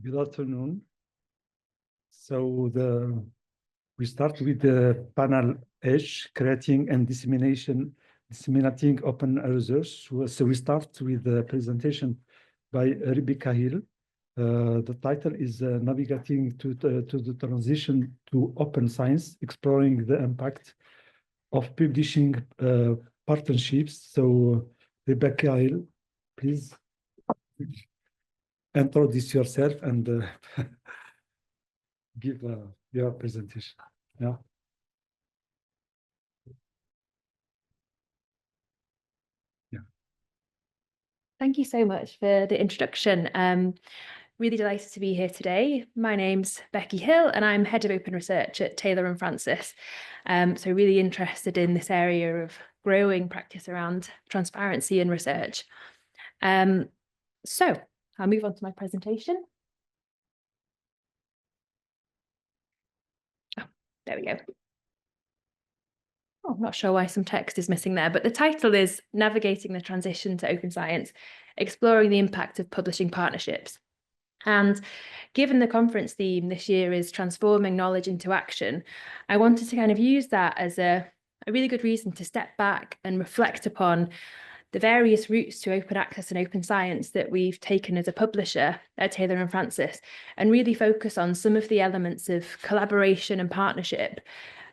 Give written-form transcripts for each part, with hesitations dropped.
Good afternoon. So we start with the panel H, creating and disseminating open research. So we start with the presentation by Rebecca Hill. The title is Navigating to the Transition to Open Science, Exploring the Impact of Publishing Partnerships. So Rebecca Hill, please introduce yourself and give your presentation. Yeah. Yeah. Thank you so much for the introduction. Really delighted to be here today. My name's Becky Hill and I'm Head of Open Research at Taylor & Francis. So really interested in this area of growing practice around transparency in research. So I'll move on to my presentation. Oh, there we go. Oh, I'm not sure why some text is missing there, but the title is Navigating the Transition to Open Science, Exploring the Impact of Publishing Partnerships. And given the conference theme this year is transforming knowledge into action, I wanted to kind of use that as a really good reason to step back and reflect upon the various routes to open access and open science that we've taken as a publisher at Taylor & Francis, and really focus on some of the elements of collaboration and partnership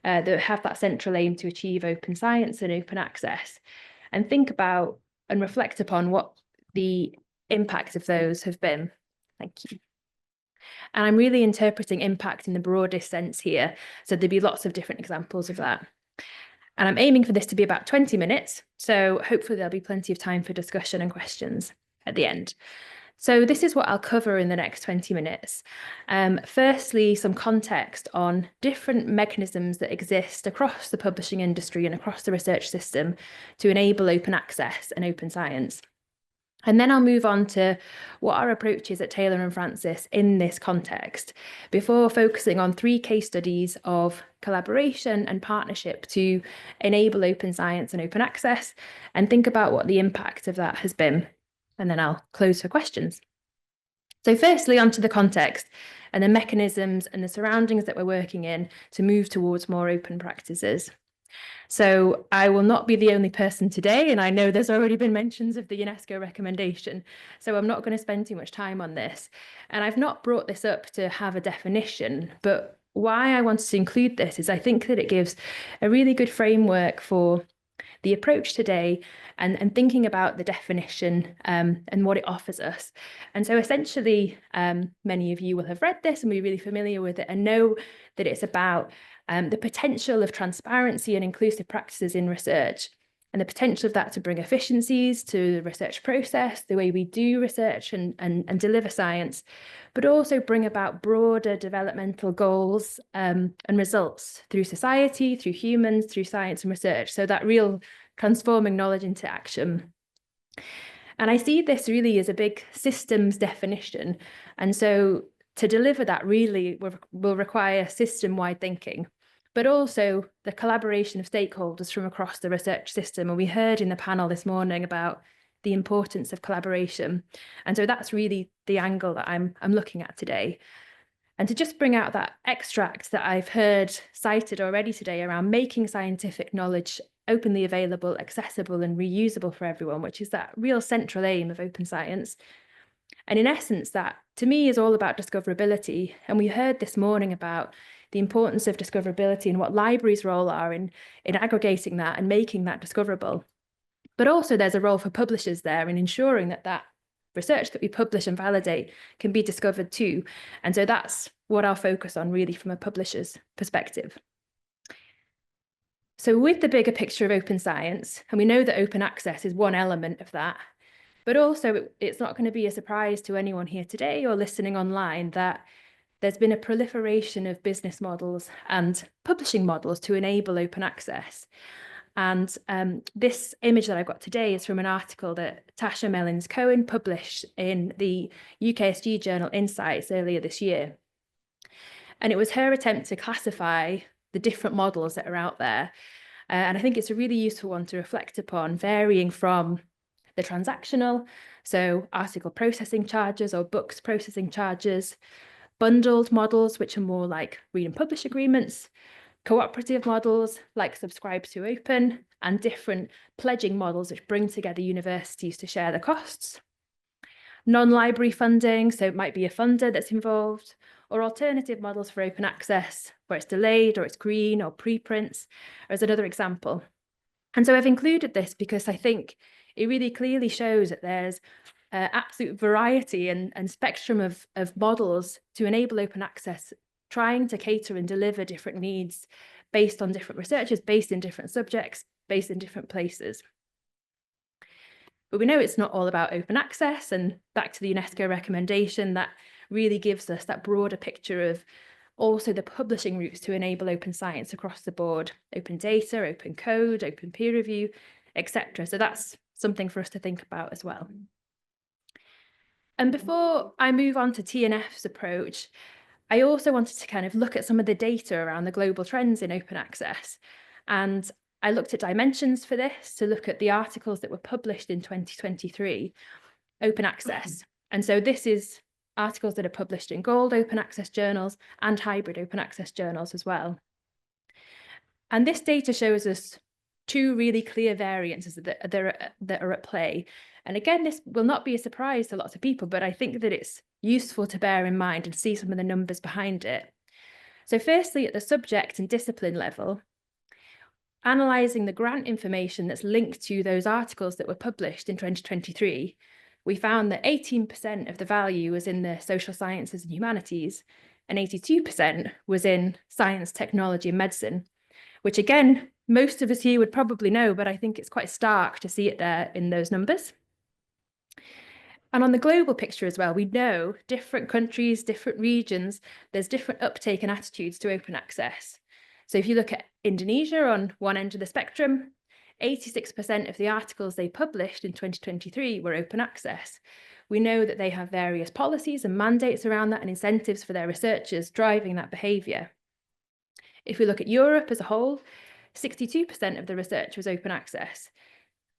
that have that central aim to achieve open science and open access, and think about and reflect upon what the impact of those have been. Thank you. And I'm really interpreting impact in the broadest sense here. So there'll be lots of different examples of that. And I'm aiming for this to be about 20 minutes. So hopefully there'll be plenty of time for discussion and questions at the end. So this is what I'll cover in the next 20 minutes. Firstly, some context on different mechanisms that exist across the publishing industry and across the research system to enable open access and open science. And then I'll move on to what our approach is at Taylor & Francis in this context, before focusing on 3 case studies of collaboration and partnership to enable open science and open access, and think about what the impact of that has been. And then I'll close for questions. So firstly, onto the context and the mechanisms and the surroundings that we're working in to move towards more open practices. So I will not be the only person today, and I know there's already been mentions of the UNESCO recommendation, so I'm not going to spend too much time on this. And I've not brought this up to have a definition, but why I wanted to include this is I think that it gives a really good framework for the approach today and thinking about the definition and what it offers us. And so essentially, many of you will have read this and be really familiar with it and know that it's about the potential of transparency and inclusive practices in research, and the potential of that to bring efficiencies to the research process, the way we do research and deliver science, but also bring about broader developmental goals and results through society, through humans, through science and research. So that real transforming knowledge into action. And I see this really as a big systems definition. And so to deliver that really will require system-wide thinking, but also the collaboration of stakeholders from across the research system. And we heard in the panel this morning about the importance of collaboration. And so that's really the angle that I'm looking at today. And to just bring out that extract that I've heard cited already today around making scientific knowledge openly available, accessible and reusable for everyone, which is that real central aim of open science. And in essence, that to me is all about discoverability. And we heard this morning about the importance of discoverability and what libraries' role are in aggregating that and making that discoverable. But also there's a role for publishers there in ensuring that that research that we publish and validate can be discovered too. And so that's what I'll focus on really from a publisher's perspective. So with the bigger picture of open science, and we know that open access is one element of that, but also it's not going to be a surprise to anyone here today or listening online that there's been a proliferation of business models and publishing models to enable open access. And this image that I've got today is from an article that Tasha Mellins-Cohen published in the UKSG journal Insights earlier this year. And it was her attempt to classify the different models that are out there. And I think it's a really useful one to reflect upon, varying from the transactional, so article processing charges or books processing charges, bundled models, which are more like read and publish agreements, cooperative models like subscribe to open, and different pledging models which bring together universities to share the costs. Non-library funding, so it might be a funder that's involved, or alternative models for open access, where it's delayed or it's green or preprints, as another example. And so I've included this because I think it really clearly shows that there's absolute variety and spectrum of models to enable open access, trying to cater and deliver different needs based on different researchers, based in different subjects, based in different places. But we know it's not all about open access, and back to the UNESCO recommendation, that really gives us that broader picture of also the publishing routes to enable open science across the board, open data, open code, open peer review, etc. So that's something for us to think about as well. And before I move on to TNF's approach, I also wanted to kind of look at some of the data around the global trends in open access. And I looked at dimensions for this to look at the articles that were published in 2023, open access. And so this is articles that are published in gold open access journals and hybrid open access journals as well. And this data shows us two really clear variances that are at play. And again, this will not be a surprise to lots of people, but I think that it's useful to bear in mind and see some of the numbers behind it. So firstly, at the subject and discipline level, analysing the grant information that's linked to those articles that were published in 2023, we found that 18% of the value was in the social sciences and humanities, and 82% was in science, technology, and medicine, which again, most of us here would probably know, but I think it's quite stark to see it there in those numbers. And on the global picture as well, we know different countries, different regions, there's different uptake and attitudes to open access. So if you look at Indonesia on one end of the spectrum, 86% of the articles they published in 2023 were open access. We know that they have various policies and mandates around that and incentives for their researchers driving that behaviour. If we look at Europe as a whole, 62% of the research was open access.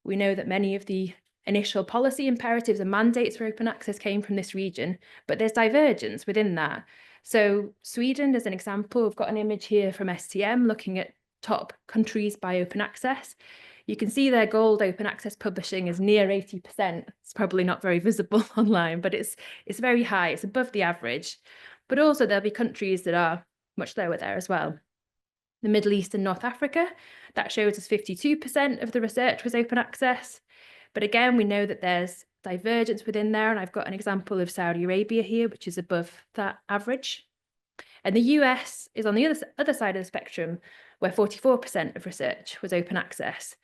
We know that many of the initial policy imperatives and mandates for open access came from this region, but there's divergence within that. So Sweden, as an example, we've got an image here from STM looking at top countries by open access. You can see their gold open access publishing is near 80%. It's probably not very visible online, but it's very high. It's above the average. But also there'll be countries that are much lower there as well. The Middle East and North Africa, that shows us 52% of the research was open access. But again, we know that there's divergence within there, and I've got an example of Saudi Arabia here, which is above that average. And the US is on the other side of the spectrum, where 44% of research was open access.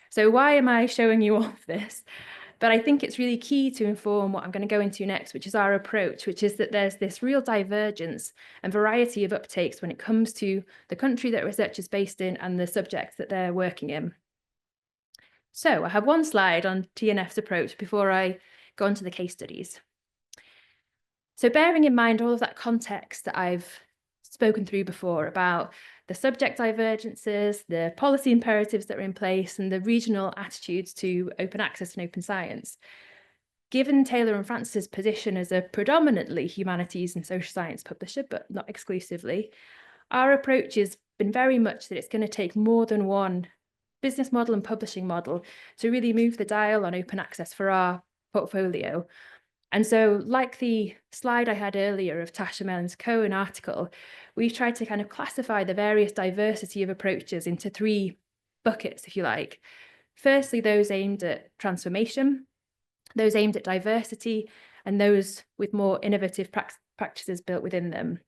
So why am I showing you all of this? But I think it's really key to inform what I'm going to go into next, which is our approach, which is that there's this real divergence and variety of uptakes when it comes to the country that research is based in and the subjects that they're working in. So I have one slide on TNF's approach before I go on to the case studies. So bearing in mind all of that context that I've spoken through before about the subject divergences, the policy imperatives that are in place, and the regional attitudes to open access and open science, given Taylor and Francis's position as a predominantly humanities and social science publisher, but not exclusively, our approach has been very much that it's going to take more than one business model and publishing model to really move the dial on open access for our portfolio. And so, like the slide I had earlier of Tasha Mellon's Cohen article, we've tried to kind of classify the various diversity of approaches into three buckets, if you like. Firstly, those aimed at transformation, those aimed at diversity, and those with more innovative practices built within them.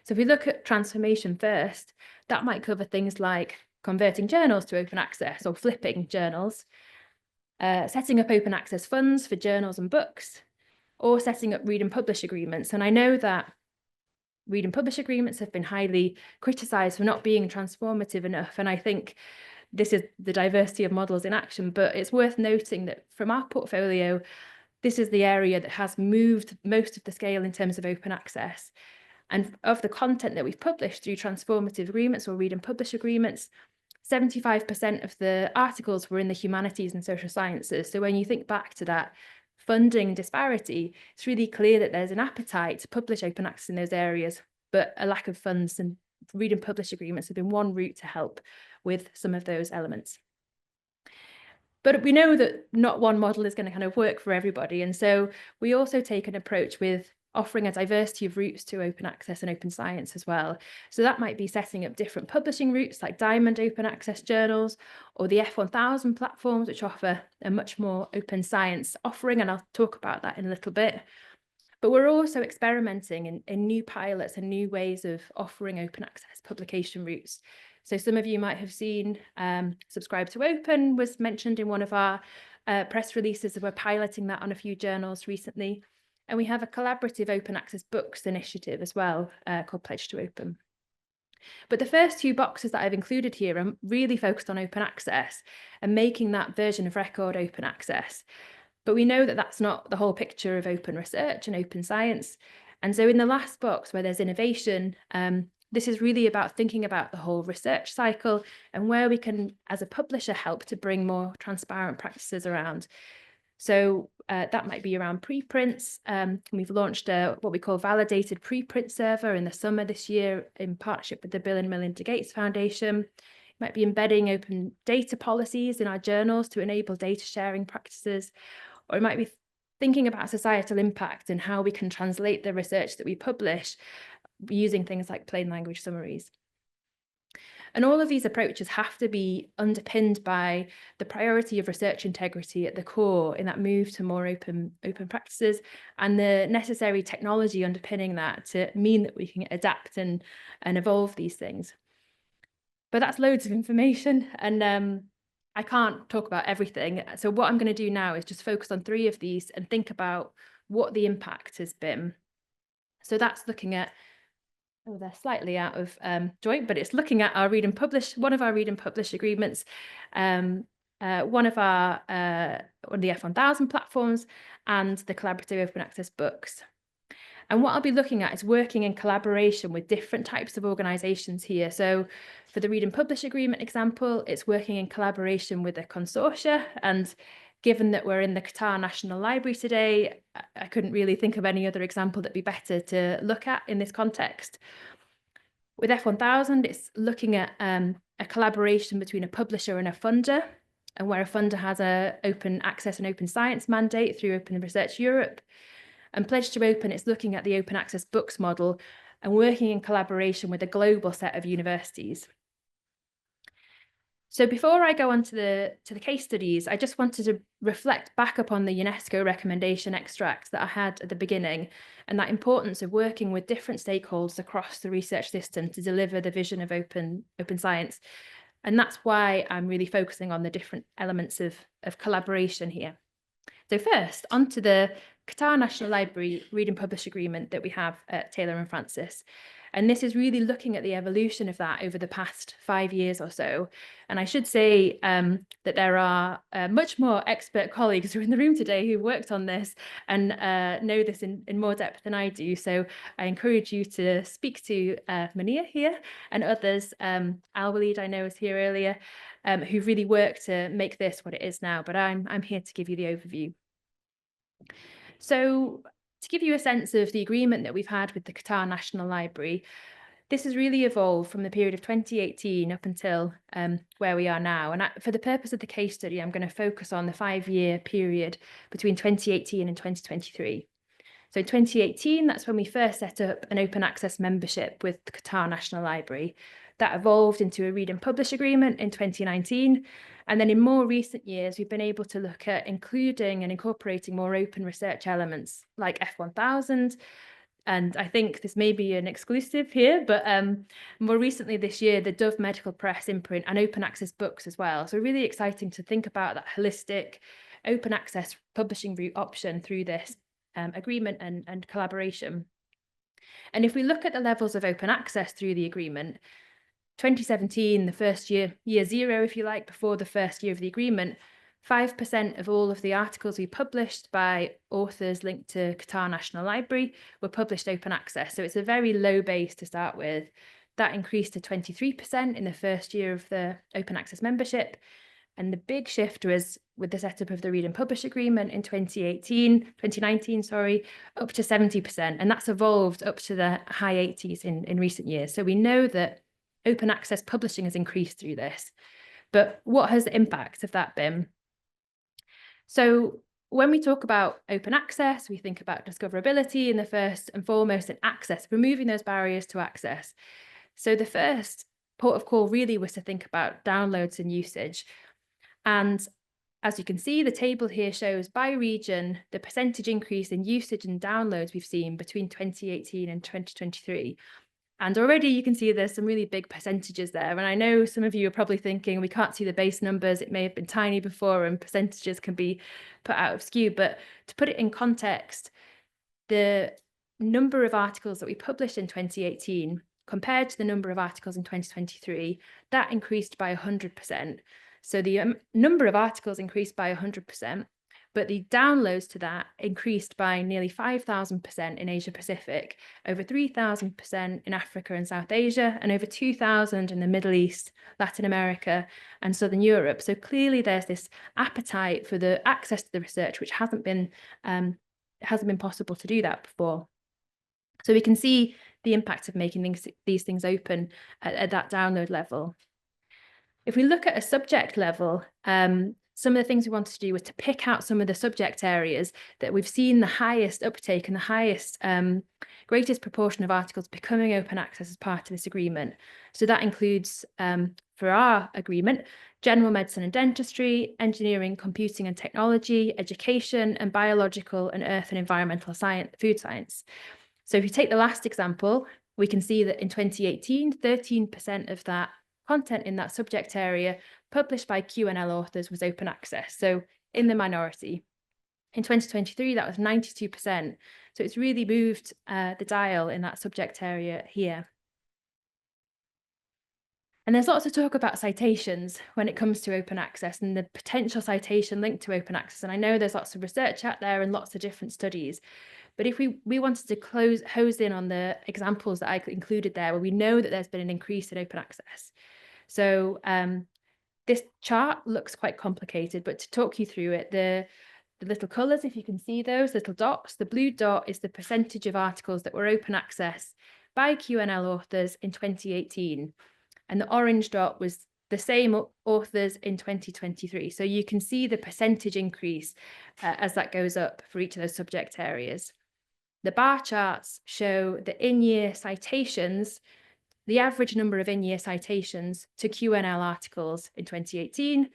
So if we look at transformation first, that might cover things like converting journals to open access or flipping journals, setting up open access funds for journals and books, or setting up read and publish agreements. And I know that read and publish agreements have been highly criticised for not being transformative enough. And I think this is the diversity of models in action, but it's worth noting that from our portfolio, this is the area that has moved most of the scale in terms of open access. And of the content that we've published through transformative agreements or read and publish agreements, 75% of the articles were in the humanities and social sciences. So when you think back to that funding disparity, it's really clear that there's an appetite to publish open access in those areas, but a lack of funds, and read and publish agreements have been one route to help with some of those elements. But we know that not one model is going to kind of work for everybody. And so we also take an approach with offering a diversity of routes to open access and open science as well. So that might be setting up different publishing routes like Diamond open access journals, or the F1000 platforms, which offer a much more open science offering. And I'll talk about that in a little bit. But we're also experimenting in new pilots and new ways of offering open access publication routes. So some of you might have seen Subscribe to Open was mentioned in one of our press releases. We're piloting that on a few journals recently. And we have a collaborative open access books initiative as well, called Pledge to Open. But the first two boxes that I've included here are really focused on open access and making that version of record open access. But we know that that's not the whole picture of open research and open science. And so in the last box where there's innovation, this is really about thinking about the whole research cycle and where we can, as a publisher, help to bring more transparent practices around. So that might be around preprints. We've launched what we call validated preprint server in the summer this year in partnership with the Bill and Melinda Gates Foundation. It might be embedding open data policies in our journals to enable data sharing practices, or it might be thinking about societal impact and how we can translate the research that we publish using things like plain language summaries. And all of these approaches have to be underpinned by the priority of research integrity at the core in that move to more open practices, and the necessary technology underpinning that to mean that we can adapt and evolve these things. But that's loads of information, and I can't talk about everything. So what I'm going to do now is just focus on 3 of these and think about what the impact has been. So that's looking at, oh, they're slightly out of joint, but it's looking at our read and publish, one of our read and publish agreements, one of the F1000 platforms, and the collaborative open access books. And what I'll be looking at is working in collaboration with different types of organisations here. So for the read and publish agreement example, it's working in collaboration with a consortia. And given that we're in the Qatar National Library today, I couldn't really think of any other example that'd be better to look at in this context. With F1000, it's looking at a collaboration between a publisher and a funder, and where a funder has an open access and open science mandate through Open Research Europe. And Pledge to Open, it's looking at the open access books model and working in collaboration with a global set of universities. So before I go on to the case studies, I just wanted to reflect back upon the UNESCO recommendation extracts that I had at the beginning, and that importance of working with different stakeholders across the research system to deliver the vision of open science. And that's why I'm really focusing on the different elements of collaboration here. So first, onto the Qatar National Library Read and Publish Agreement that we have at Taylor and Francis. And this is really looking at the evolution of that over the past 5 years or so. And I should say that there are much more expert colleagues who are in the room today who worked on this and know this in more depth than I do. So I encourage you to speak to Mania here and others. Al-Walid, I know, was here earlier, who've really worked to make this what it is now. But I'm here to give you the overview. So to give you a sense of the agreement that we've had with the Qatar National Library, this has really evolved from the period of 2018 up until where we are now. And for the purpose of the case study, I'm going to focus on the 5-year period between 2018 and 2023. So in 2018, that's when we first set up an open access membership with the Qatar National Library. That evolved into a read and publish agreement in 2019. And then in more recent years, we've been able to look at including and incorporating more open research elements like F1000. And I think this may be an exclusive here, but more recently this year, the Dove Medical Press imprint and open access books as well. So really exciting to think about that holistic open access publishing route option through this agreement and collaboration. And if we look at the levels of open access through the agreement, 2017, the first year zero, if you like, before the first year of the agreement, 5% of all of the articles we published by authors linked to Qatar National Library were published open access. So it's a very low base to start with. That increased to 23% in the first year of the open access membership. And the big shift was with the setup of the Read and Publish Agreement in 2019, up to 70%. And that's evolved up to the high 80s in recent years. So we know that open access publishing has increased through this. But what has the impact of that been? So when we talk about open access, we think about discoverability in the first and foremost, and access, removing those barriers to access. So the first port of call really was to think about downloads and usage. And as you can see, the table here shows by region the percentage increase in usage and downloads we've seen between 2018 and 2023. And already you can see there's some really big percentages there. And I know some of you are probably thinking, we can't see the base numbers. It may have been tiny before and percentages can be put out of skew. But to put it in context, the number of articles that we published in 2018 compared to the number of articles in 2023, that increased by 100%. So the number of articles increased by 100%, but the downloads to that increased by nearly 5,000% in Asia Pacific, over 3,000% in Africa and South Asia, and over 2,000 in the Middle East, Latin America, and Southern Europe. So clearly there's this appetite for the access to the research, which hasn't been possible to do that before. So we can see the impact of making these things open at that download level. If we look at a subject level, some of the things we wanted to do was to pick out some of the subject areas that we've seen the highest uptake and the highest, greatest proportion of articles becoming open access as part of this agreement. So that includes, for our agreement, general medicine and dentistry, engineering, computing and technology, education, and biological and earth and environmental science, food science. So if you take the last example, we can see that in 2018, 13% of that content in that subject area published by QNL authors was open access, so in the minority. In 2023, that was 92%. So it's really moved the dial in that subject area here. And there's lots of talk about citations when it comes to open access and the potential citation linked to open access. And I know there's lots of research out there and lots of different studies. But if we wanted to hose in on the examples that I included there, where we know that there's been an increase in open access. So this chart looks quite complicated, but to talk you through it, the little colours, if you can see those little dots, the blue dot is the percentage of articles that were open access by QNL authors in 2018. And the orange dot was the same authors in 2023. So you can see the percentage increase as that goes up for each of those subject areas. The bar charts show the in-year citations, the average number of in-year citations to QNL articles in 2018,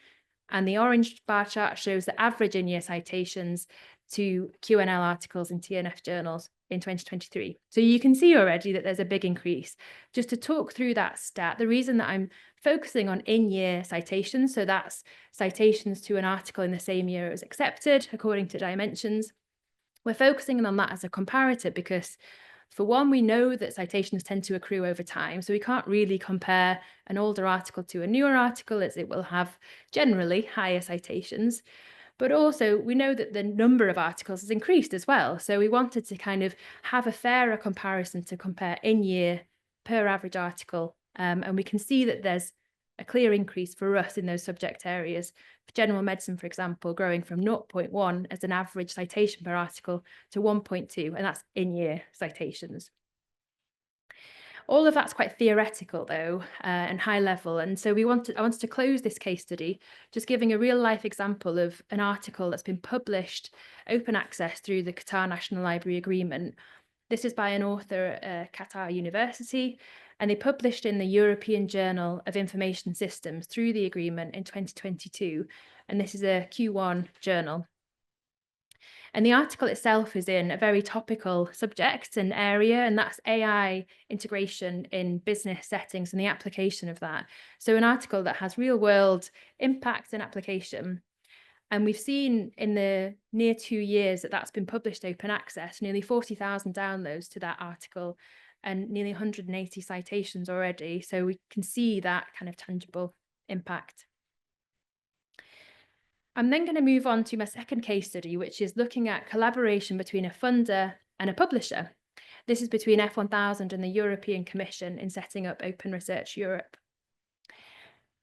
and the orange bar chart shows the average in-year citations to QNL articles in TNF journals in 2023. So you can see already that there's a big increase. Just to talk through that stat, the reason that I'm focusing on in-year citations, so that's citations to an article in the same year it was accepted according to dimensions, we're focusing on that as a comparator because, for one, we know that citations tend to accrue over time, so we can't really compare an older article to a newer article, as it will have generally higher citations. But also, we know that the number of articles has increased as well. So we wanted to kind of have a fairer comparison to compare in year per average article. And we can see that there's a clear increase for us in those subject areas. For general medicine, for example, growing from 0.1 as an average citation per article to 1.2, and that's in-year citations. All of that's quite theoretical, though, and high level. And so I wanted to close this case study just giving a real life example of an article that's been published open access through the Qatar National Library agreement. This is by an author at Qatar University, and they published in the European Journal of Information Systems through the agreement in 2022. And this is a Q1 journal. And the article itself is in a very topical subject and area, and that's AI integration in business settings and the application of that. So an article that has real world impact and application. And we've seen in the near 2 years that that's been published open access, nearly 40,000 downloads to that article and nearly 180 citations already. So we can see that kind of tangible impact. I'm then going to move on to my second case study, which is looking at collaboration between a funder and a publisher. This is between F1000 and the European Commission in setting up Open Research Europe.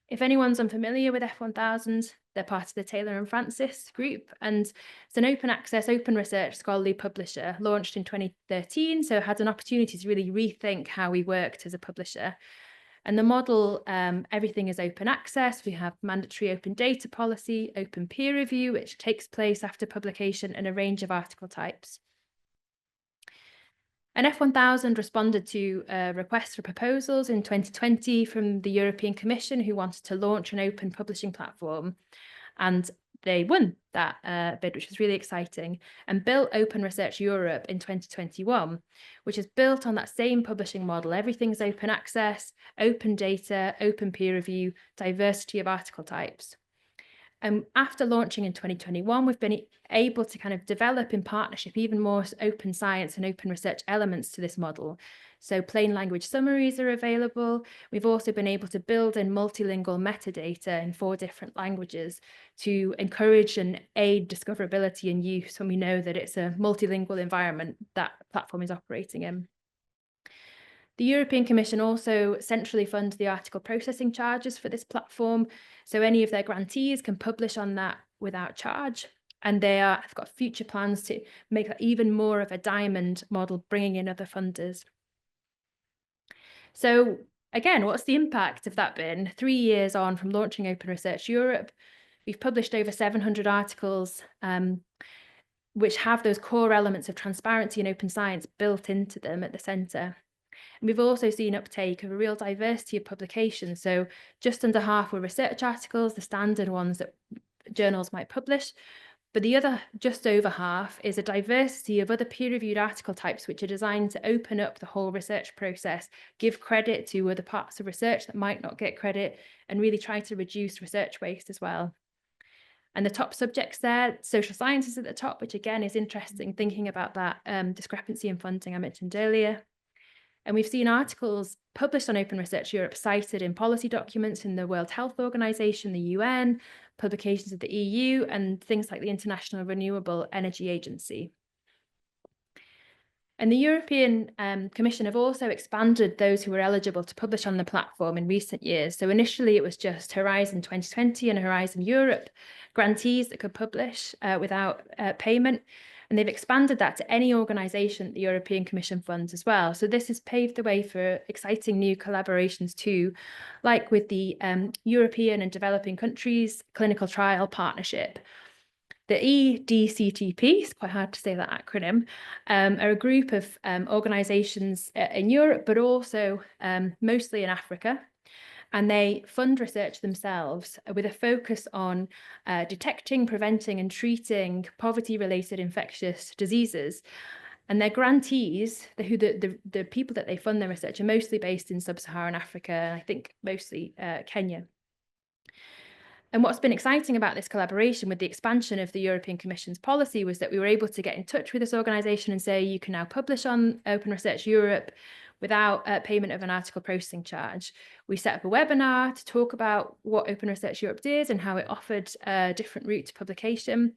If anyone's unfamiliar with F1000, they're part of the Taylor and Francis group, and it's an open access, open research scholarly publisher launched in 2013, so had an opportunity to really rethink how we worked as a publisher. And the model, everything is open access. We have mandatory open data policy, open peer review, which takes place after publication, and a range of article types. And F1000 responded to a request for proposals in 2020 from the European Commission, who wanted to launch an open publishing platform. And they won that bid, which was really exciting, and built Open Research Europe in 2021, which is built on that same publishing model. Everything's open access, open data, open peer review, diversity of article types. And after launching in 2021, we've been able to kind of develop in partnership even more open science and open research elements to this model. So plain language summaries are available. We've also been able to build in multilingual metadata in 4 different languages to encourage and aid discoverability and use when we know that it's a multilingual environment that platform is operating in. The European Commission also centrally funds the article processing charges for this platform, so any of their grantees can publish on that without charge. And have got future plans to make that even more of a diamond model, bringing in other funders. So again, what's the impact of that been? 3 years on from launching Open Research Europe, we've published over 700 articles, which have those core elements of transparency and open science built into them at the centre. And we've also seen uptake of a real diversity of publications. So just under half were research articles, the standard ones that journals might publish. But the other, just over half, is a diversity of other peer-reviewed article types, which are designed to open up the whole research process, give credit to other parts of research that might not get credit, and really try to reduce research waste as well. And the top subjects there, social sciences at the top, which again is interesting, thinking about that discrepancy in funding I mentioned earlier. And we've seen articles published on Open Research Europe cited in policy documents in the World Health Organization, the UN, publications of the EU, and things like the International Renewable Energy Agency. And the European Commission have also expanded those who were eligible to publish on the platform in recent years. So initially it was just Horizon 2020 and Horizon Europe grantees that could publish without payment. And they've expanded that to any organisation the European Commission funds as well. So this has paved the way for exciting new collaborations too, like with the European and Developing Countries Clinical Trial Partnership. The EDCTP, it's quite hard to say that acronym, are a group of organisations in Europe, but also mostly in Africa. And they fund research themselves with a focus on detecting, preventing and treating poverty-related infectious diseases. And their grantees, the people that they fund their research, are mostly based in sub-Saharan Africa, I think mostly Kenya. And what's been exciting about this collaboration with the expansion of the European Commission's policy was that we were able to get in touch with this organisation and say, you can now publish on Open Research Europe without payment of an article processing charge. We set up a webinar to talk about what Open Research Europe did and how it offered a different route to publication.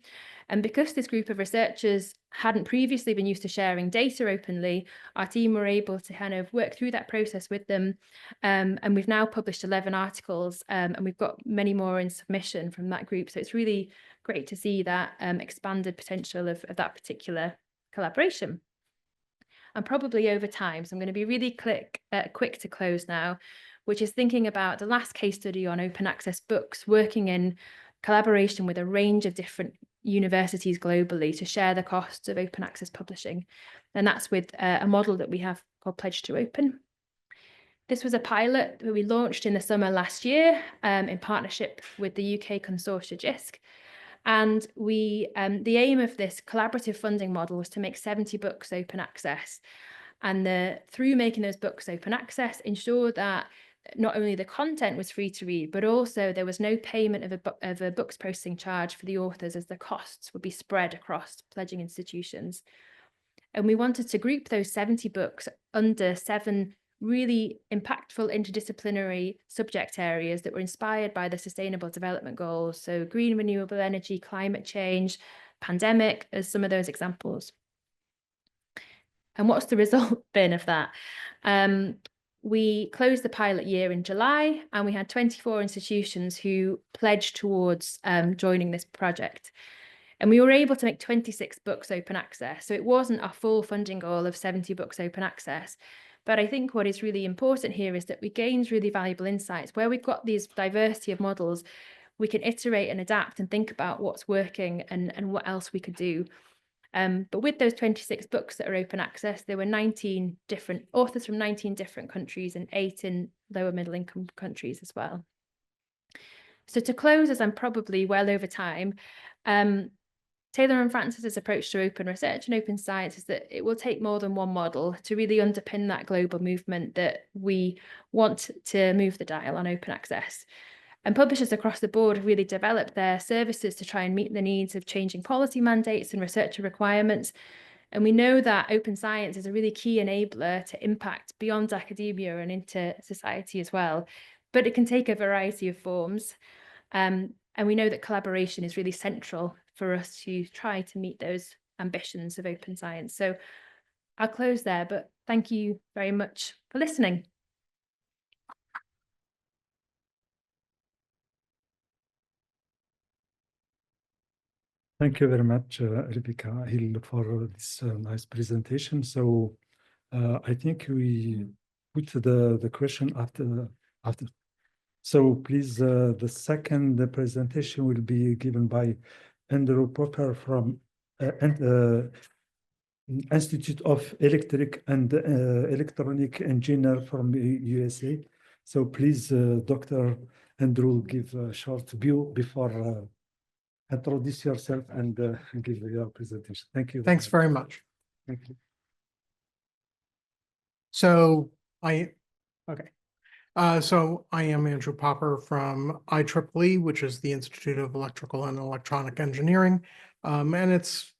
And because this group of researchers hadn't previously been used to sharing data openly, our team were able to kind of work through that process with them. And we've now published 11 articles and we've got many more in submission from that group. So it's really great to see that expanded potential of that particular collaboration. And probably over time, so I'm going to be really quick to close now, which is thinking about the last case study on open access books, working in collaboration with a range of different universities globally to share the costs of open access publishing. And that's with a model that we have called Pledge to Open. This was a pilot that we launched in the summer last year in partnership with the UK consortia JISC. And the aim of this collaborative funding model was to make 70 books open access. And through making those books open access, ensure that not only the content was free to read, but also there was no payment of a books processing charge for the authors, as the costs would be spread across pledging institutions. And we wanted to group those 70 books under 7 really impactful interdisciplinary subject areas that were inspired by the Sustainable Development Goals. So green renewable energy, climate change, pandemic as some of those examples. And what's the result been of that? We closed the pilot year in July, and we had 24 institutions who pledged towards joining this project. And we were able to make 26 books open access. So it wasn't a full funding goal of 70 books open access. But I think what is really important here is that we gained really valuable insights. Where we've got these diversity of models, we can iterate and adapt and think about what's working and what else we could do. But with those 26 books that are open access, there were 19 different authors from 19 different countries and 8 in lower middle income countries as well. So to close, as I'm probably well over time, Taylor and Francis's approach to open research and open science is that it will take more than one model to really underpin that global movement that we want to move the dial on open access. And publishers across the board have really developed their services to try and meet the needs of changing policy mandates and researcher requirements. And we know that open science is a really key enabler to impact beyond academia and into society as well. But it can take a variety of forms. And we know that collaboration is really central for us to try to meet those ambitions of open science. So I'll close there, but thank you very much for listening. Thank you very much, Rebecca Hill, for this nice presentation. So I think we put the question after. So please, the second presentation will be given by Andrew Popper from Institute of Electric and Electronic Engineer from USA. So please, Dr. Andrew, give a short view before introduce yourself and give your presentation. Thank you. Thanks very much. Thank you. So I am Andrew Popper from IEEE, which is the Institute of Electrical and Electronic Engineering. And it's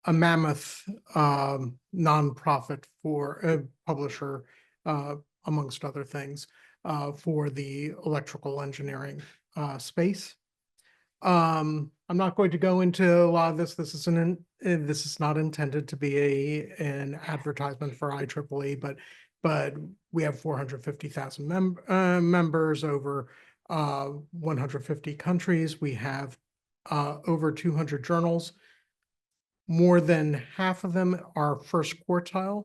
a mammoth nonprofit for publisher, amongst other things, for the electrical engineering space. I'm not going to go into a lot of this. This is not intended to be an advertisement for IEEE, but we have 450,000 members over 150 countries. We have over 200 journals. More than half of them are first quartile.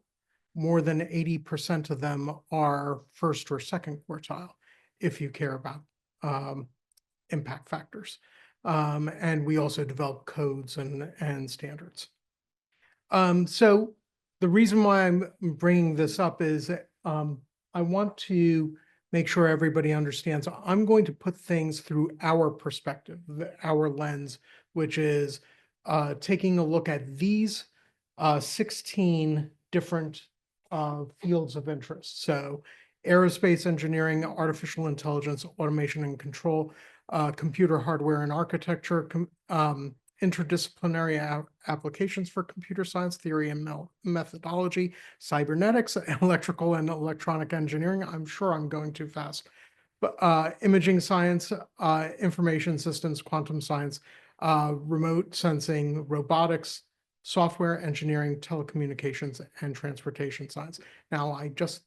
More than 80% of them are first or second quartile, if you care about impact factors. And we also develop codes and standards. So the reason why I'm bringing this up is I want to make sure everybody understands I'm going to put things through our perspective, our lens, which is taking a look at these 16 different fields of interest. So aerospace engineering, artificial intelligence, automation and control, computer hardware and architecture, interdisciplinary applications for computer science, theory and methodology, cybernetics, electrical and electronic engineering. I'm sure I'm going too fast. But imaging science, information systems, quantum science, remote sensing, robotics, software engineering, telecommunications, and transportation science. Now, I just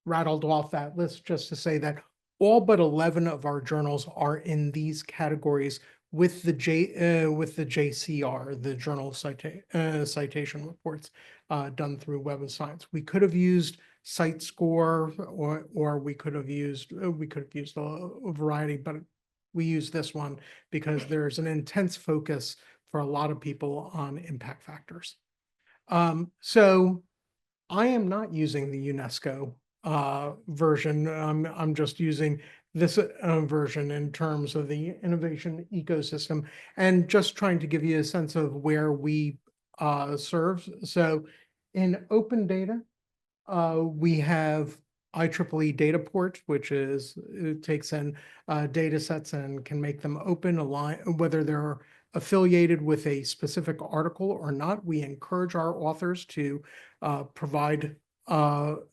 rattled off that list just to say that all but 11 of our journals are in these categories with the JCR, the Journal Citation Reports, done through Web of Science. We could have used CiteScore, or we could have used a variety, but we use this one because there's an intense focus for a lot of people on impact factors. So I am not using the UNESCO version. I'm just using this version in terms of the innovation ecosystem and just trying to give you a sense of where we serve. So in open data, we have IEEE Dataport, which is, it takes in data sets and can make them open, whether they're affiliated with a specific article or not. We encourage our authors to provide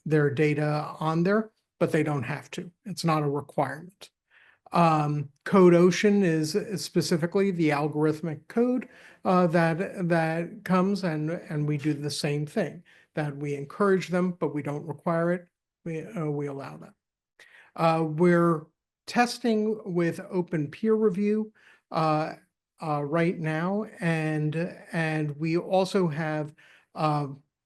their data on there, but they don't have to. It's not a requirement. CodeOcean is specifically the algorithmic code that comes, and we do the same thing. that we encourage them, but we don't require it. We allow that. We're testing with open peer review right now, and we also have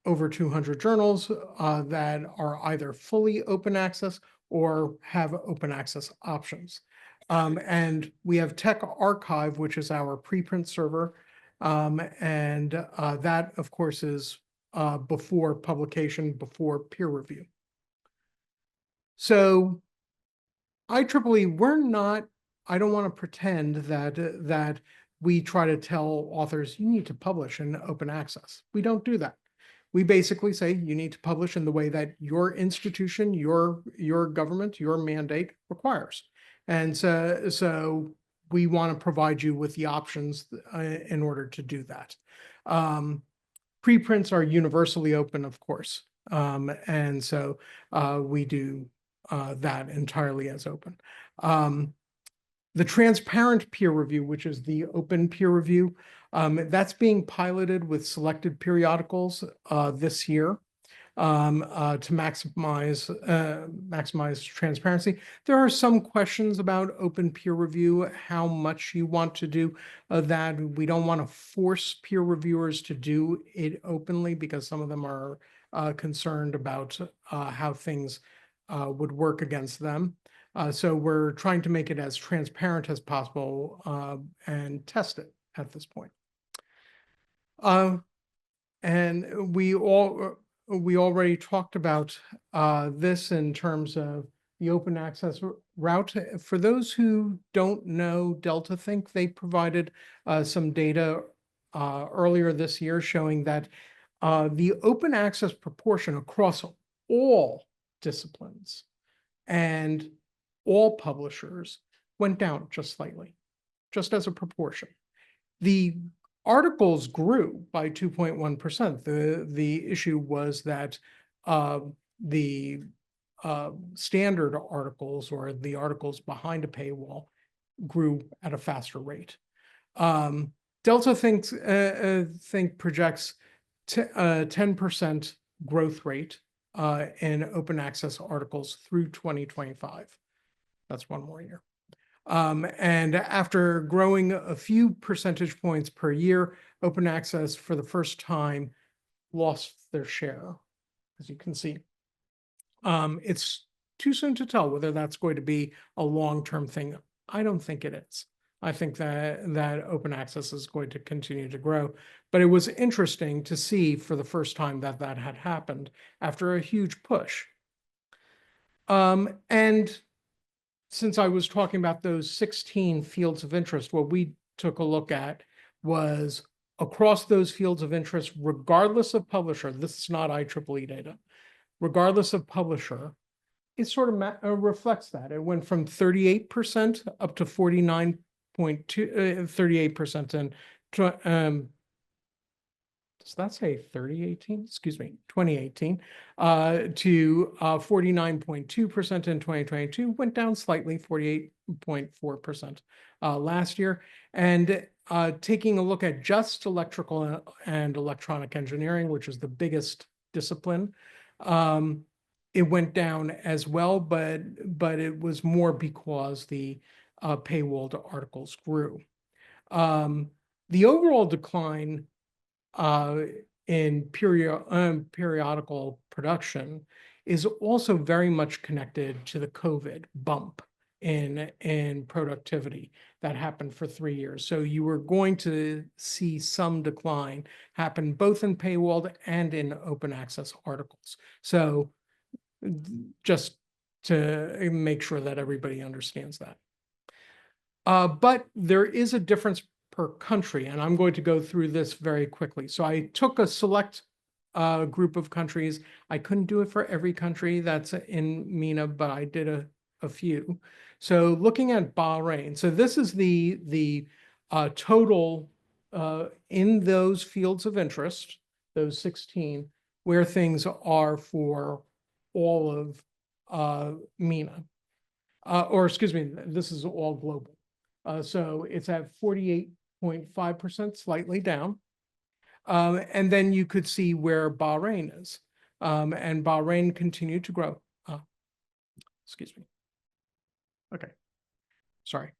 over 200 journals that are either fully open access or have open access options. And we have Tech Archive, which is our preprint server, and that, of course, is before publication, before peer review. So IEEE, I don't want to pretend that we try to tell authors, you need to publish in open access. We don't do that. We basically say you need to publish in the way that your institution, your government, your mandate requires. And so we want to provide you with the options in order to do that. Preprints are universally open, of course. And so we do that entirely as open. The transparent peer review, which is the open peer review, that's being piloted with selected periodicals this year to maximize transparency. There are some questions about open peer review, how much you want to do that. We don't want to force peer reviewers to do it openly because some of them are concerned about how things would work against them. So we're trying to make it as transparent as possible and test it at this point. And we already talked about this in terms of the open access route. For those who don't know Delta Think, they provided some data earlier this year showing that the open access proportion across all disciplines and all publishers went down just slightly, just as a proportion. The articles grew by 2.1%. The issue was that the standard articles, or the articles behind a paywall, grew at a faster rate. Delta Think projects 10% growth rate in open access articles through 2025. That's one more year. And after growing a few percentage points per year, open access for the first time lost their share, as you can see. It's too soon to tell whether that's going to be a long-term thing. I don't think it is. I think that open access is going to continue to grow. But it was interesting to see for the first time that that had happened after a huge push. And since I was talking about those 16 fields of interest, what we took a look at was across those fields of interest, regardless of publisher, this is not IEEE data, regardless of publisher, it sort of reflects that. It went from 38% up to 49.2, 38% and does that say 2018? Excuse me, 2018 to 49.2% in 2022, went down slightly, 48.4% last year. And taking a look at just electrical and electronic engineering, which is the biggest discipline, it went down as well, but it was more because the paywalled articles grew. The overall decline in periodical production is also very much connected to the COVID bump in productivity that happened for 3 years. So you were going to see some decline happen both in paywalled and in open access articles. So just to make sure that everybody understands that. But there is a difference per country, and I'm going to go through this very quickly. So I took a select group of countries. I couldn't do it for every country that's in MENA, but I did a few. So looking at Bahrain, so this is the total in those fields of interest, those 16, where things are for all of MENA. Or excuse me, this is all global. So it's at 48.5%, slightly down. And then you could see where Bahrain is. And Bahrain continued to grow. Excuse me. Okay, sorry.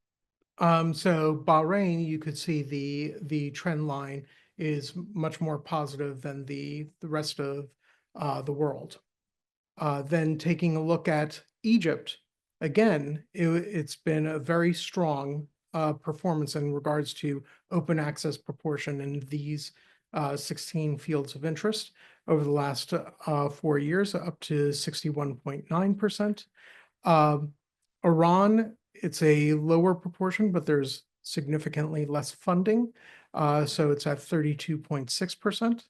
So Bahrain, you could see the trend line is much more positive than the rest of the world. Then taking a look at Egypt, again, it's been a very strong performance in regards to open access proportion in these 16 fields of interest over the last 4 years, up to 61.9%. Iran, it's a lower proportion, but there's significantly less funding. So it's at 32.6%.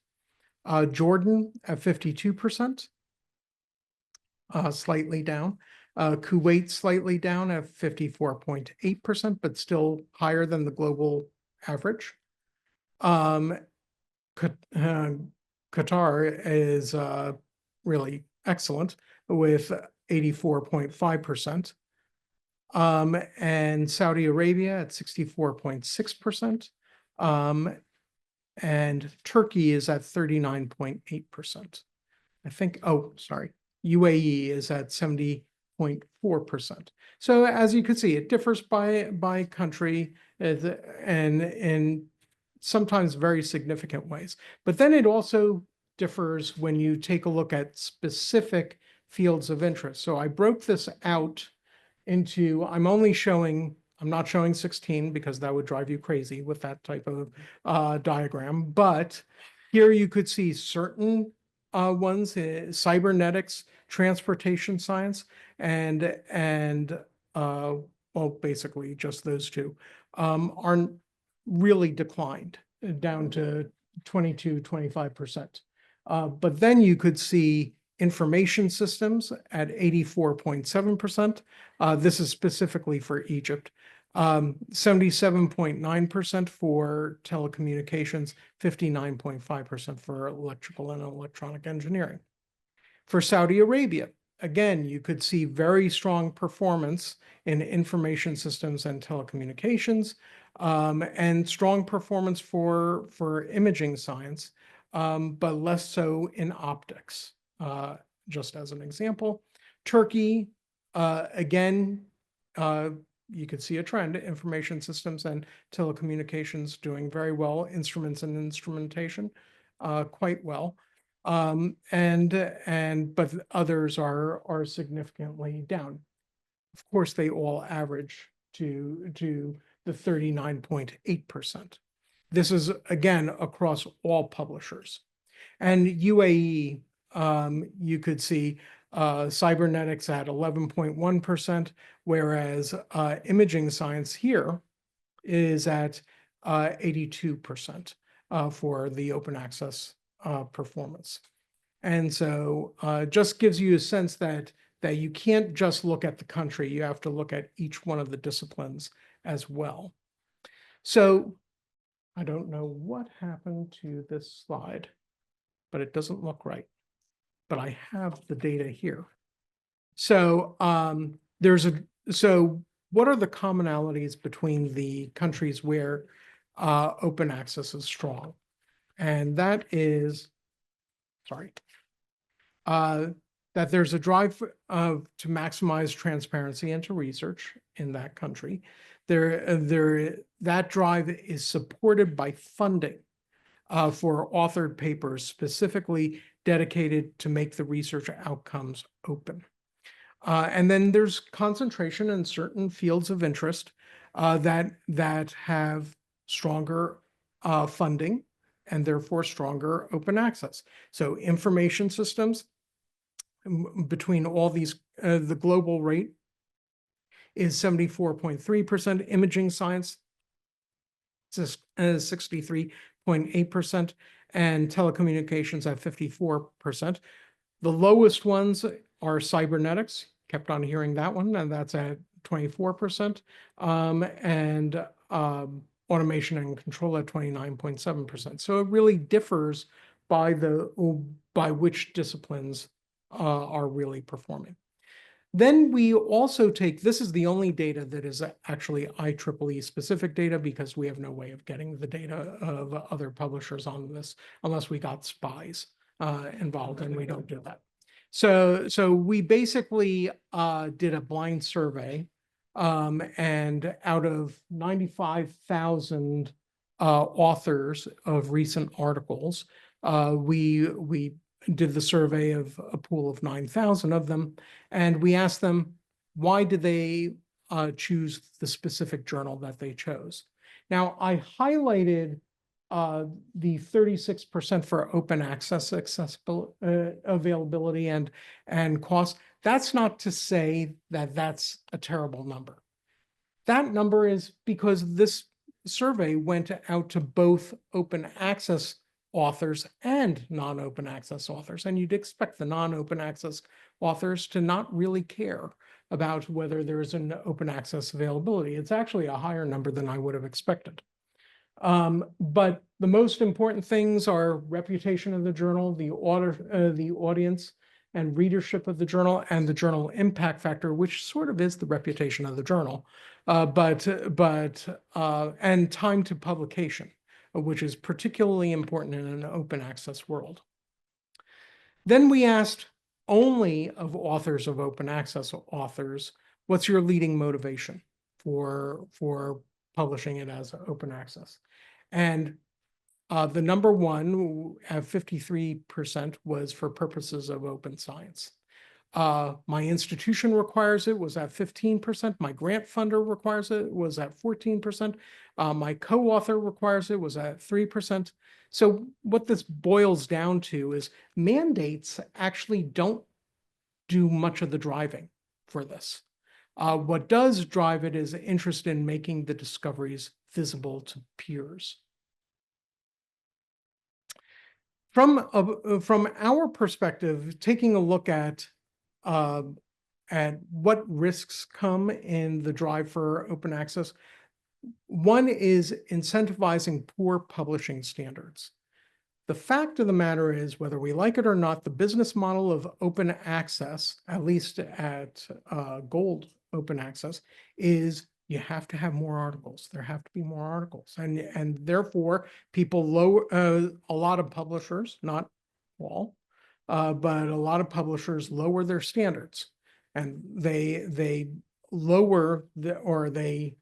Jordan at 52%, slightly down. Kuwait slightly down at 54.8%, but still higher than the global average. Qatar is really excellent with 84.5%. And Saudi Arabia at 64.6%. And Turkey is at 39.8%. I think, oh, sorry, UAE is at 70.4%. So as you can see, it differs by country and in sometimes very significant ways. But then it also differs when you take a look at specific fields of interest. So I broke this out into, I'm not showing 16 because that would drive you crazy with that type of diagram. But here you could see certain ones, cybernetics, transportation science, and well, basically just those two, are really declined down to 22-25%. But then you could see information systems at 84.7%. This is specifically for Egypt. 77.9% for telecommunications, 59.5% for electrical and electronic engineering. For Saudi Arabia, again, you could see very strong performance in information systems and telecommunications, and strong performance for imaging science, but less so in optics, just as an example. Turkey, again, you could see a trend, information systems and telecommunications doing very well, instruments and instrumentation quite well. But others are significantly down. Of course, they all average to the 39.8%. This is, again, across all publishers. And UAE, you could see cybernetics at 11.1%, whereas imaging science here is at 82% for the open access performance. And so just gives you a sense that you can't just look at the country, you have to look at each one of the disciplines as well. So I don't know what happened to this slide, but it doesn't look right. But I have the data here. So so what are the commonalities between the countries where open access is strong? And that is, sorry, that there's a drive to maximize transparency into research in that country. That drive is supported by funding for authored papers specifically dedicated to make the research outcomes open. And then there's concentration in certain fields of interest that have stronger funding and therefore stronger open access. So information systems, between all these, the global rate is 74.3%, imaging science is 63.8%, and telecommunications at 54%. The lowest ones are cybernetics, kept on hearing that one, and that's at 24%, and automation and control at 29.7%. So it really differs by which disciplines are really performing. Then we also take, this is the only data that is actually IEEE specific data, because we have no way of getting the data of other publishers on this unless we got spies involved, and we don't do that. So we basically did a blind survey, and out of 95,000 authors of recent articles, we did the survey of a pool of 9,000 of them, and we asked them, why did they choose the specific journal that they chose? Now, I highlighted the 36% for open access availability and cost. That's not to say that that's a terrible number. That number is because this survey went out to both open access authors and non-open access authors. And you'd expect the non-open access authors to not really care about whether there's an open access availability. It's actually a higher number than I would have expected. But the most important things are reputation of the journal, the audience and readership of the journal, and the journal impact factor, which sort of is the reputation of the journal, and time to publication, which is particularly important in an open access world. Then we asked only of authors of open access authors, what's your leading motivation for publishing it as open access? And the number one at 53% was for purposes of open science. My institution requires it was at 15%. My grant funder requires it was at 14%. My co-author requires it was at 3%. So what this boils down to is mandates actually don't do much of the driving for this. What does drive it is interest in making the discoveries visible to peers. From our perspective, taking a look at what risks come in the drive for open access, one is incentivizing poor publishing standards. The fact of the matter is, whether we like it or not, the business model of open access, at least at gold open access, is you have to have more articles. There have to be more articles. And therefore, people lower, a lot of publishers, not all, but a lot of publishers lower their standards. And they lower they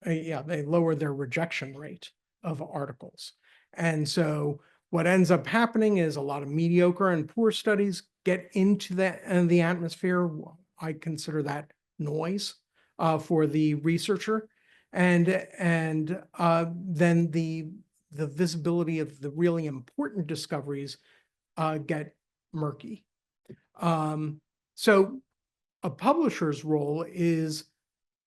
lower their rejection rate of articles. And so what ends up happening is a lot of mediocre and poor studies get into the atmosphere. I consider that noise for the researcher, and then the visibility of the really important discoveries get murky. So a publisher's role is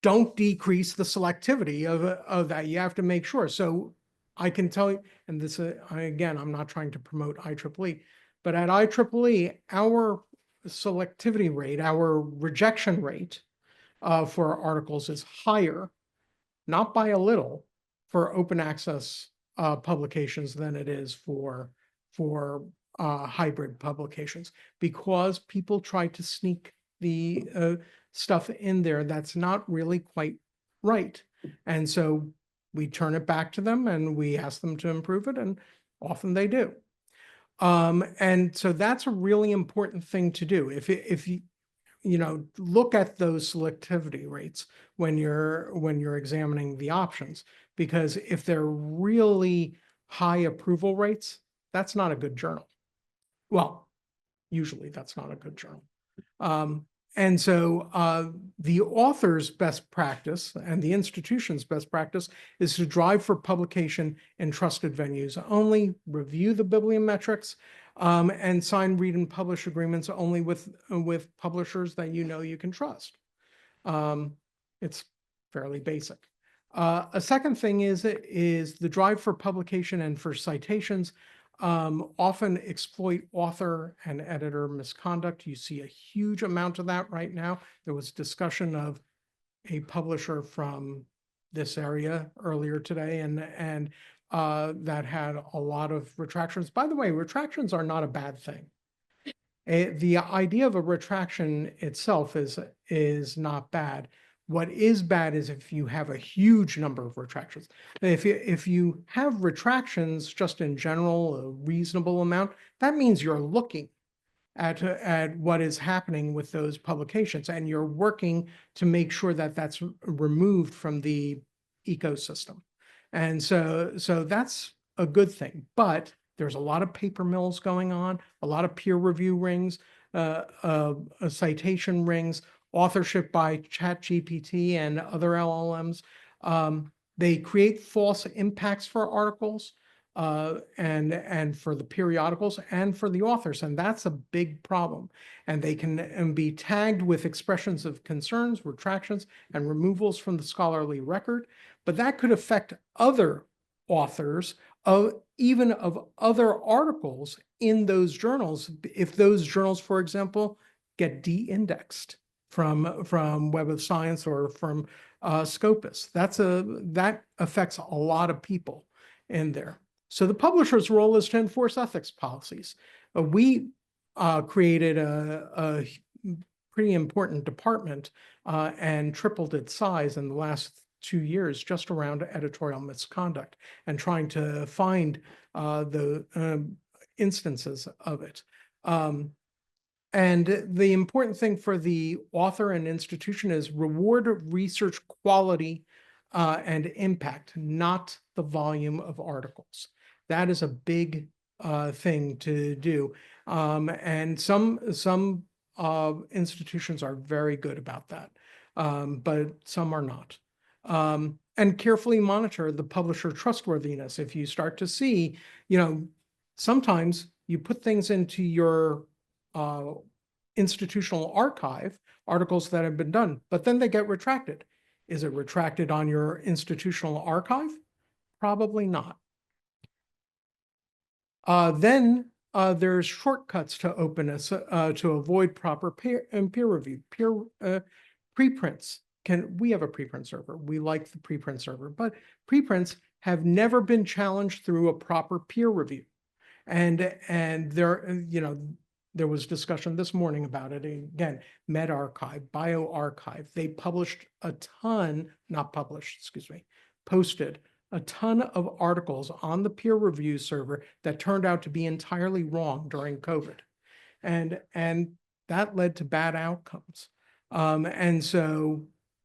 don't decrease the selectivity of that. You have to make sure. So I can tell you, and this again, I'm not trying to promote IEEE, but at IEEE, our selectivity rate, our rejection rate for articles is higher, not by a little, for open access publications than it is for hybrid publications, because people try to sneak the stuff in there that's not really quite right. And so we turn it back to them and we ask them to improve it, and often they do. And so that's a really important thing to do. If you know, look at those selectivity rates when you're examining the options, because if they're really high approval rates, that's not a good journal. Well, usually that's not a good journal. And so the author's best practice and the institution's best practice is to drive for publication in trusted venues only, review the bibliometrics, and sign, read, and publish agreements only with publishers that you know you can trust. It's fairly basic. A second thing is the drive for publication and for citations often exploit author and editor misconduct. You see a huge amount of that right now. There was discussion of a publisher from this area earlier today, and that had a lot of retractions. By the way, retractions are not a bad thing. The idea of a retraction itself is not bad. What is bad is if you have a huge number of retractions. If you have retractions just in general, a reasonable amount, that means you're looking at what is happening with those publications, and you're working to make sure that that's removed from the ecosystem. And so that's a good thing. But there's a lot of paper mills going on, a lot of peer review rings, citation rings, authorship by ChatGPT and other LLMs. They create false impacts for articles and for the periodicals and for the authors, and that's a big problem. And they can be tagged with expressions of concerns, retractions, and removals from the scholarly record, but that could affect other authors even of other articles in those journals, if those journals, for example, get de-indexed from Web of Science or from Scopus. That affects a lot of people in there. So the publisher's role is to enforce ethics policies. We created a pretty important department and tripled its size in the last 2 years just around editorial misconduct and trying to find the instances of it. And the important thing for the author and institution is reward research quality and impact, not the volume of articles. That is a big thing to do. And some institutions are very good about that, but some are not. And carefully monitor the publisher trustworthiness. If you start to see, sometimes you put things into your institutional archive, articles that have been done, but then they get retracted. Is it retracted on your institutional archive? Probably not. Then there's shortcuts to openness to avoid proper peer review. Preprints. We have a preprint server. We like the preprint server, but preprints have never been challenged through a proper peer review. And there was discussion this morning about it. Again, medRxiv, bioRxiv, they posted a ton of articles on the peer review server that turned out to be entirely wrong during COVID. And that led to bad outcomes. And so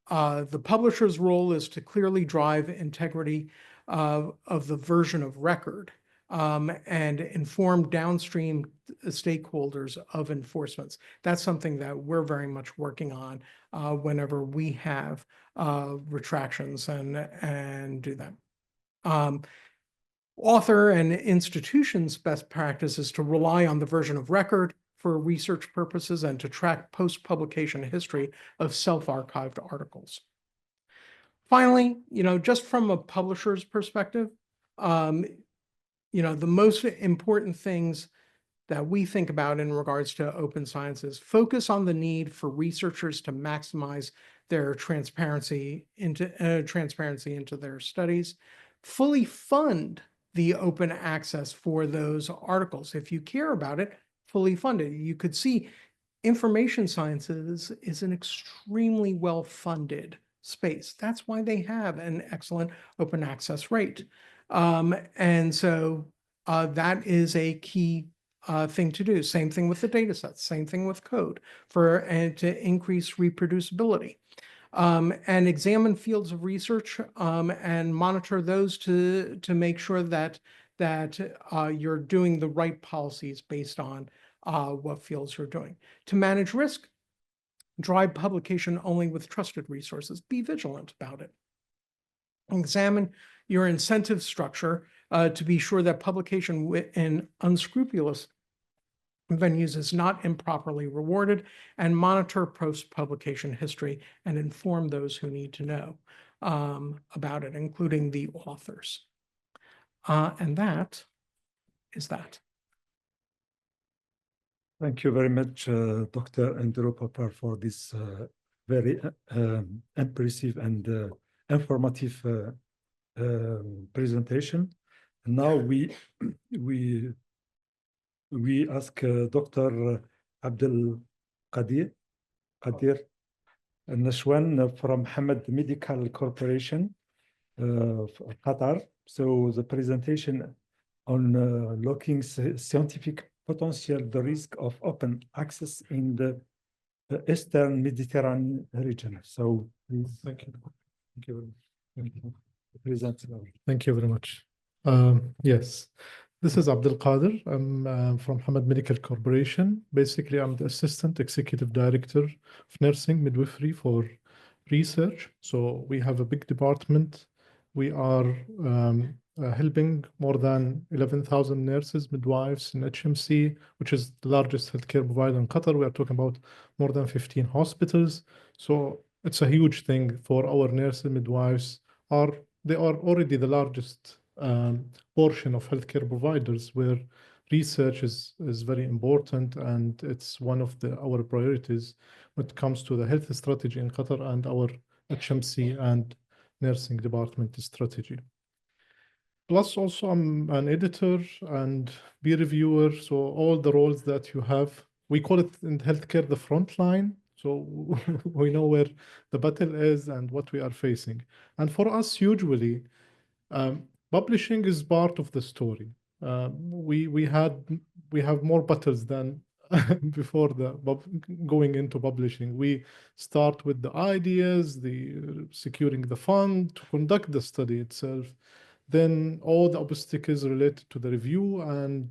the publisher's role is to clearly drive integrity of the version of record and inform downstream stakeholders of enforcements. That's something that we're very much working on whenever we have retractions and do that. Author and institutions' best practice is to rely on the version of record for research purposes and to track post-publication history of self-archived articles. Finally, just from a publisher's perspective, the most important things that we think about in regards to open science is focus on the need for researchers to maximize their transparency into their studies, fully fund the open access for those articles. If you care about it, fully fund it. You could see information sciences is an extremely well-funded space. That's why they have an excellent open access rate. And so that is a key thing to do. Same thing with the data sets, same thing with code and to increase reproducibility. And examine fields of research and monitor those to make sure that you're doing the right policies based on what fields you're doing. To manage risk, drive publication only with trusted resources. Be vigilant about it. Examine your incentive structure to be sure that publication in unscrupulous venues is not improperly rewarded, and monitor post-publication history and inform those who need to know about it, including the authors. And that is that. Thank you very much, Dr. Andrew Popper, for this very impressive and informative presentation. And now we ask Dr. Abdul Qadir Nashwan from Hamad Medical Corporation, Qatar. So the presentation on looking scientific potential, the risk of open access in the Eastern Mediterranean region. So please. Thank you. Thank you very much. Thank you. Present. Thank you very much. Yes, this is Abdul Qadir. I'm from Hamad Medical Corporation. Basically, I'm the Assistant Executive Director of Nursing Midwifery for research. So we have a big department. We are helping more than 11,000 nurses, midwives in HMC, which is the largest healthcare provider in Qatar. We are talking about more than 15 hospitals. So it's a huge thing for our nurses, midwives. They are already the largest portion of healthcare providers, where research is very important, and it's one of our priorities when it comes to the health strategy in Qatar and our HMC and nursing department strategy. Plus, also, I'm an editor and peer reviewer, so all the roles that you have, we call it in healthcare the front line. So we know where the battle is and what we are facing. And for us, usually, publishing is part of the story. We have more battles than before going into publishing. We start with the ideas, the securing the fund to conduct the study itself, then all the obstacles related to the review and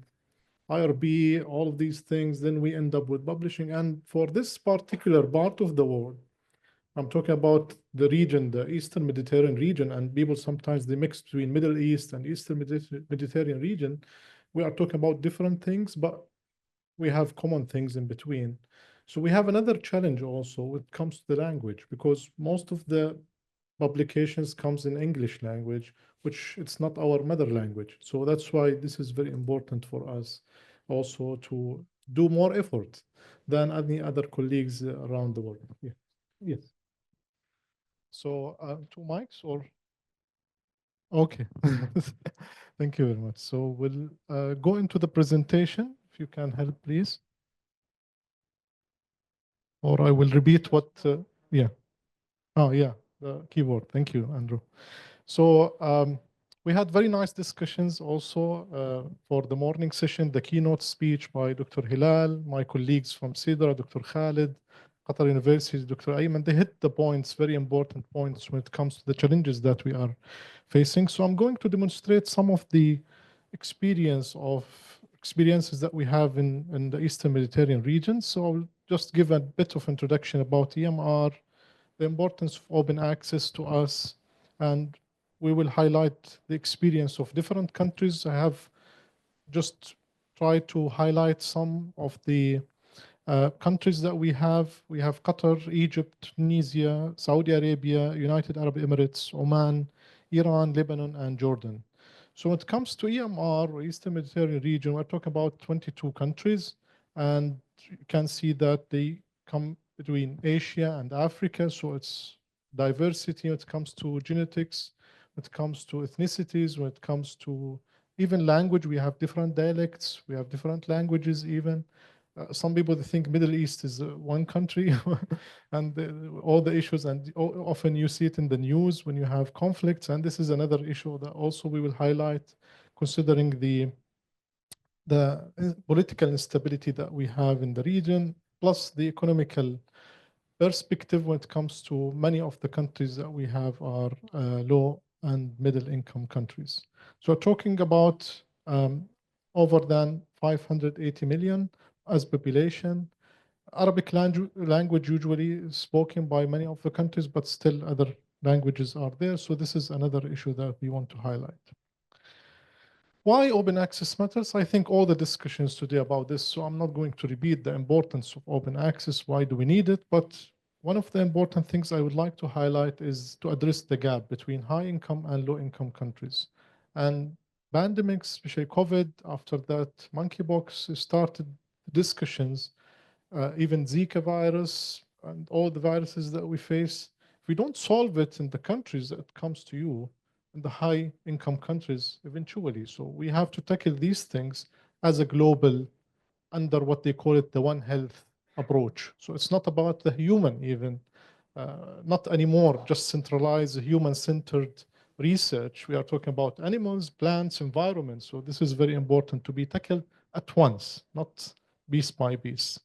IRB, all of these things, then we end up with publishing. And for this particular part of the world, I'm talking about the region, the Eastern Mediterranean region, and people sometimes they mix between Middle East and Eastern Mediterranean region. We are talking about different things, but we have common things in between. So we have another challenge also when it comes to the language, because most of the publications comes in English language, which it's not our mother language. So that's why this is very important for us also to do more effort than any other colleagues around the world. Yeah. Yes. So 2 mics or? Okay. Thank you very much. So we'll go into the presentation. If you can help, please. Or I will repeat what, yeah. Oh, yeah, the keyboard. Thank you, Andrew. So we had very nice discussions also for the morning session, the keynote speech by Dr. Hilal, my colleagues from CIDRA, Dr. Khalid, Qatar University, Dr. Ayman. They hit the points, very important points when it comes to the challenges that we are facing. So I'm going to demonstrate some of the experiences that we have in the Eastern Mediterranean region. So I'll just give a bit of introduction about EMR, the importance of open access to us, and we will highlight the experience of different countries. I have just tried to highlight some of the countries that we have. We have Qatar, Egypt, Tunisia, Saudi Arabia, United Arab Emirates, Oman, Iran, Lebanon, and Jordan. So when it comes to EMR, or Eastern Mediterranean region, we're talking about 22 countries, and you can see that they come between Asia and Africa, so it's diversity when it comes to genetics, when it comes to ethnicities, when it comes to even language. We have different dialects, we have different languages even. Some people think Middle East is one country and all the issues, and often you see it in the news when you have conflicts, and this is another issue that also we will highlight, considering the political instability that we have in the region, plus the economical perspective when it comes to many of the countries that we have are low and middle income countries. So we're talking about over than 580 million as population. Arabic language usually is spoken by many of the countries, but still other languages are there. So this is another issue that we want to highlight. Why open access matters? I think all the discussions today about this, so I'm not going to repeat the importance of open access. Why do we need it? But one of the important things I would like to highlight is to address the gap between high income and low income countries. And pandemics, especially COVID, after that monkeypox started discussions, even Zika virus and all the viruses that we face. If we don't solve it in the countries that comes to you, in the high income countries eventually. So we have to tackle these things as a global under what they call it the One Health approach. So it's not about the human even, not anymore just centralized human-centered research. We are talking about animals, plants, environment. So this is very important to be tackled at once, not piece by piece.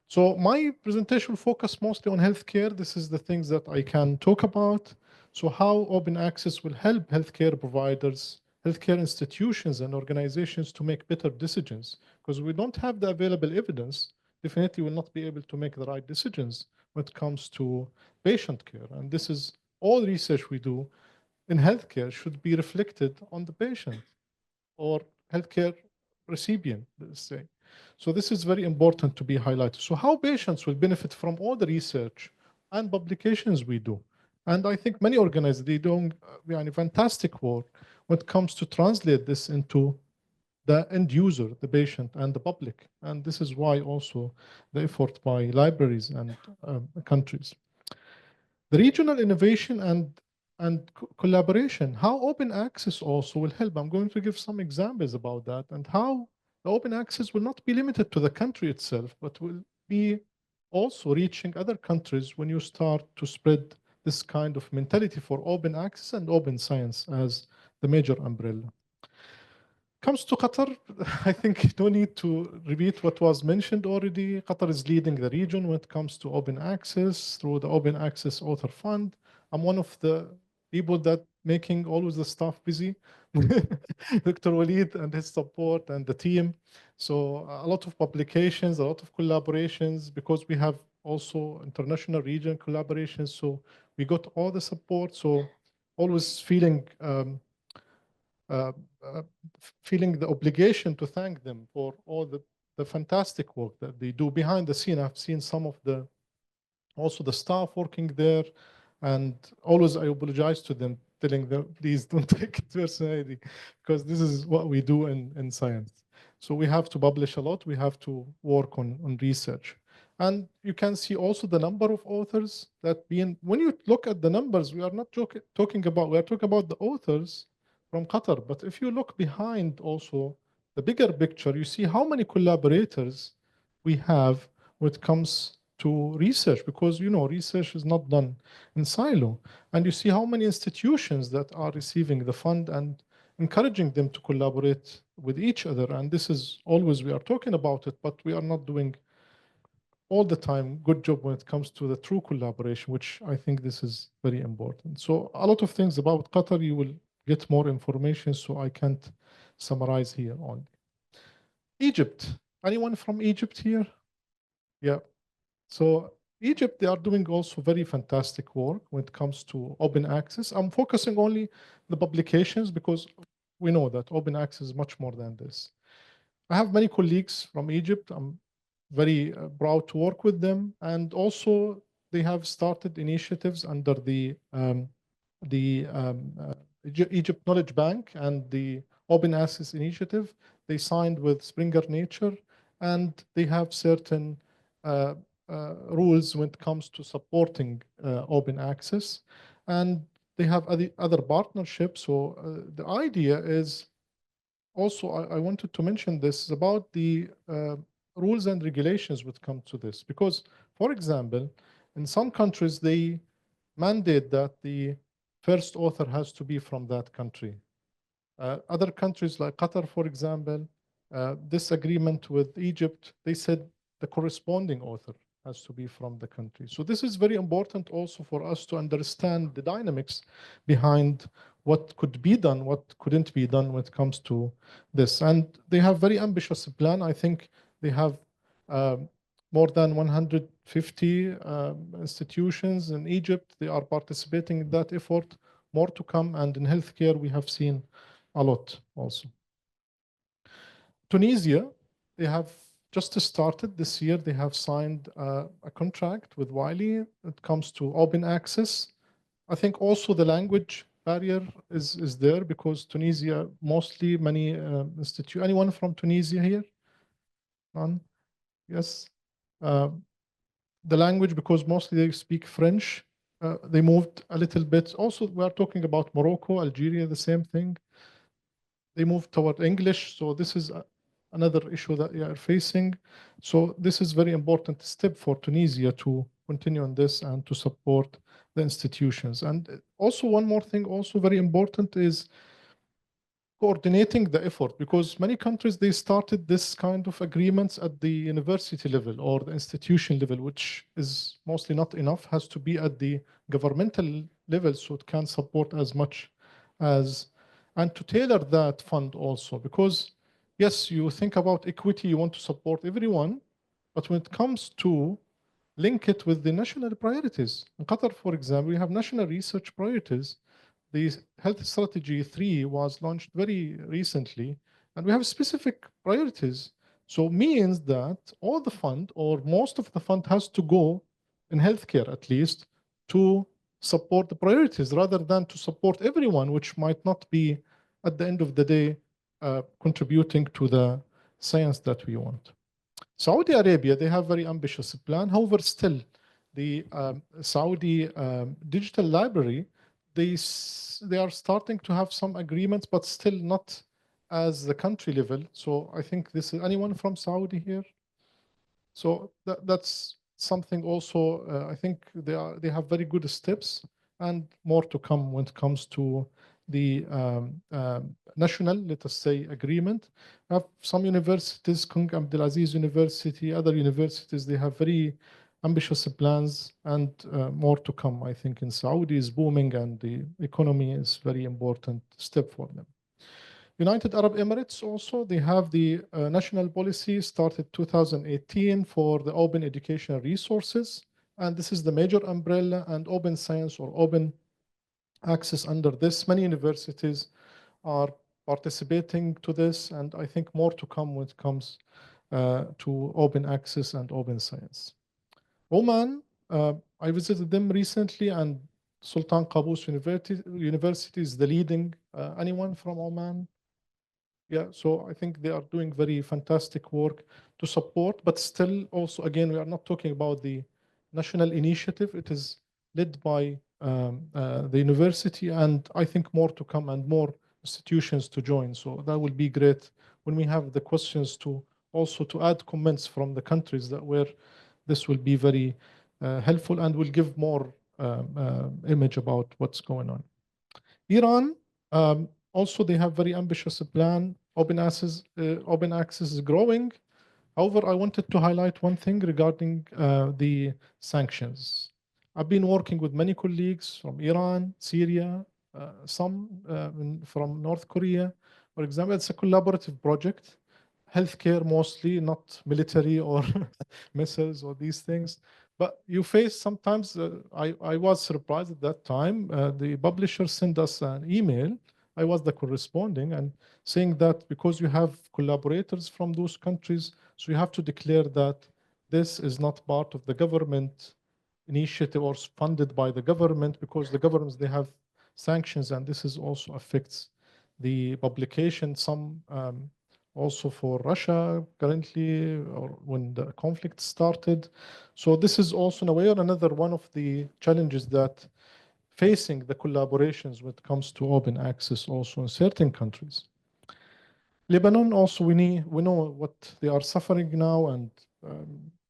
So my presentation will focus mostly on healthcare. This is the things that I can talk about. So how open access will help healthcare providers, healthcare institutions and organizations to make better decisions. Because we don't have the available evidence, definitely will not be able to make the right decisions when it comes to patient care. And this is all research we do in healthcare should be reflected on the patient or healthcare recipient, let's say. So this is very important to be highlighted. So how patients will benefit from all the research and publications we do. And I think many organizations, they do fantastic work when it comes to translate this into the end user, the patient and the public. And this is why also the effort by libraries and countries. The regional innovation and collaboration, how open access also will help. I'm going to give some examples about that and how the open access will not be limited to the country itself, but will be also reaching other countries when you start to spread this kind of mentality for open access and open science as the major umbrella. Comes to Qatar, I think no need to repeat what was mentioned already. Qatar is leading the region when it comes to open access through the Open Access Author Fund. I'm one of the people that making always the staff busy. Dr. Walid and his support and the team. So a lot of publications, a lot of collaborations, because we have also international region collaborations. So we got all the support. So always feeling feeling the obligation to thank them for all the fantastic work that they do behind the scene. I've seen some of the, also the staff working there, and always I apologize to them, telling them, please don't take it personally, because this is what we do in science. So we have to publish a lot, we have to work on research. And you can see also the number of authors that being, when you look at the numbers, we are not talking about, we are talking about the authors from Qatar. But if you look behind also the bigger picture, you see how many collaborators we have when it comes to research, because you know research is not done in silo. And you see how many institutions that are receiving the fund and encouraging them to collaborate with each other. And this is always, we are talking about it, but we are not doing all the time good job when it comes to the true collaboration, which I think this is very important. So a lot of things about Qatar, you will get more information, so I can't summarize here only. Egypt, anyone from Egypt here? Yeah. So Egypt, they are doing also very fantastic work when it comes to open access. I'm focusing only the publications because we know that open access is much more than this. I have many colleagues from Egypt. I'm very proud to work with them. And also they have started initiatives under the Egypt Knowledge Bank and the Open Access Initiative. They signed with Springer Nature, and they have certain rules when it comes to supporting open access. And they have other partnerships. So the idea is also, I wanted to mention this about the rules and regulations when it comes to this. Because, for example, in some countries, they mandate that the first author has to be from that country. Other countries like Qatar, for example, this agreement with Egypt, they said the corresponding author has to be from the country. So this is very important also for us to understand the dynamics behind what could be done, what couldn't be done when it comes to this. And they have very ambitious plan. I think they have more than 150 institutions in Egypt. They are participating in that effort, more to come. And in healthcare, we have seen a lot also. Tunisia, they have just started this year. They have signed a contract with Wiley. It comes to open access. I think also the language barrier is there because Tunisia, mostly many institute. Anyone from Tunisia here? None? Yes. The language, because mostly they speak French. They moved a little bit. Also, we are talking about Morocco, Algeria, the same thing. They moved toward English. So this is another issue that we are facing. So this is very important step for Tunisia to continue on this and to support the institutions. And also one more thing also very important is coordinating the effort, because many countries, they started this kind of agreements at the university level or the institution level, which is mostly not enough, has to be at the governmental level so it can support as much as, and to tailor that fund also, because yes, you think about equity, you want to support everyone, but when it comes to link it with the national priorities. In Qatar, for example, we have national research priorities. The Health Strategy 3 was launched very recently, and we have specific priorities. So means that all the fund or most of the fund has to go in healthcare, at least, to support the priorities rather than to support everyone, which might not be, at the end of the day, contributing to the science that we want. Saudi Arabia, they have very ambitious plan. However, still, the Saudi digital library, they are starting to have some agreements, but still not as the country level. So I think this is anyone from Saudi here. So that's something also. I think they have very good steps and more to come when it comes to the national, let us say, agreement. Some universities, King Abdulaziz University, other universities, they have very ambitious plans and more to come. I think in Saudi is booming and the economy is very important step for them. United Arab Emirates also, they have the national policy started 2018 for the open educational resources. And this is the major umbrella, and open science or open access under this. Many universities are participating to this, and I think more to come when it comes to open access and open science. Oman, I visited them recently, and Sultan Qaboos University is the leading. Anyone from Oman? Yeah, so I think they are doing very fantastic work to support, but still also, again, we are not talking about the national initiative. It is led by the university, and I think more to come and more institutions to join. So that will be great when we have the questions to also to add comments from the countries that where this will be very helpful and will give more image about what's going on. Iran, also they have very ambitious plan. Open access is growing. However, I wanted to highlight one thing regarding the sanctions. I've been working with many colleagues from Iran, Syria, some from North Korea. For example, it's a collaborative project, healthcare mostly, not military or missiles or these things. But you face sometimes, I was surprised at that time, the publisher sent us an email. I was the corresponding and saying that because you have collaborators from those countries, so you have to declare that this is not part of the government initiative or funded by the government, because the governments, they have sanctions, and this is also affects the publication. Some also for Russia currently, or when the conflict started. So this is also in a way or another one of the challenges that facing the collaborations when it comes to open access also in certain countries. Lebanon also, we know what they are suffering now, and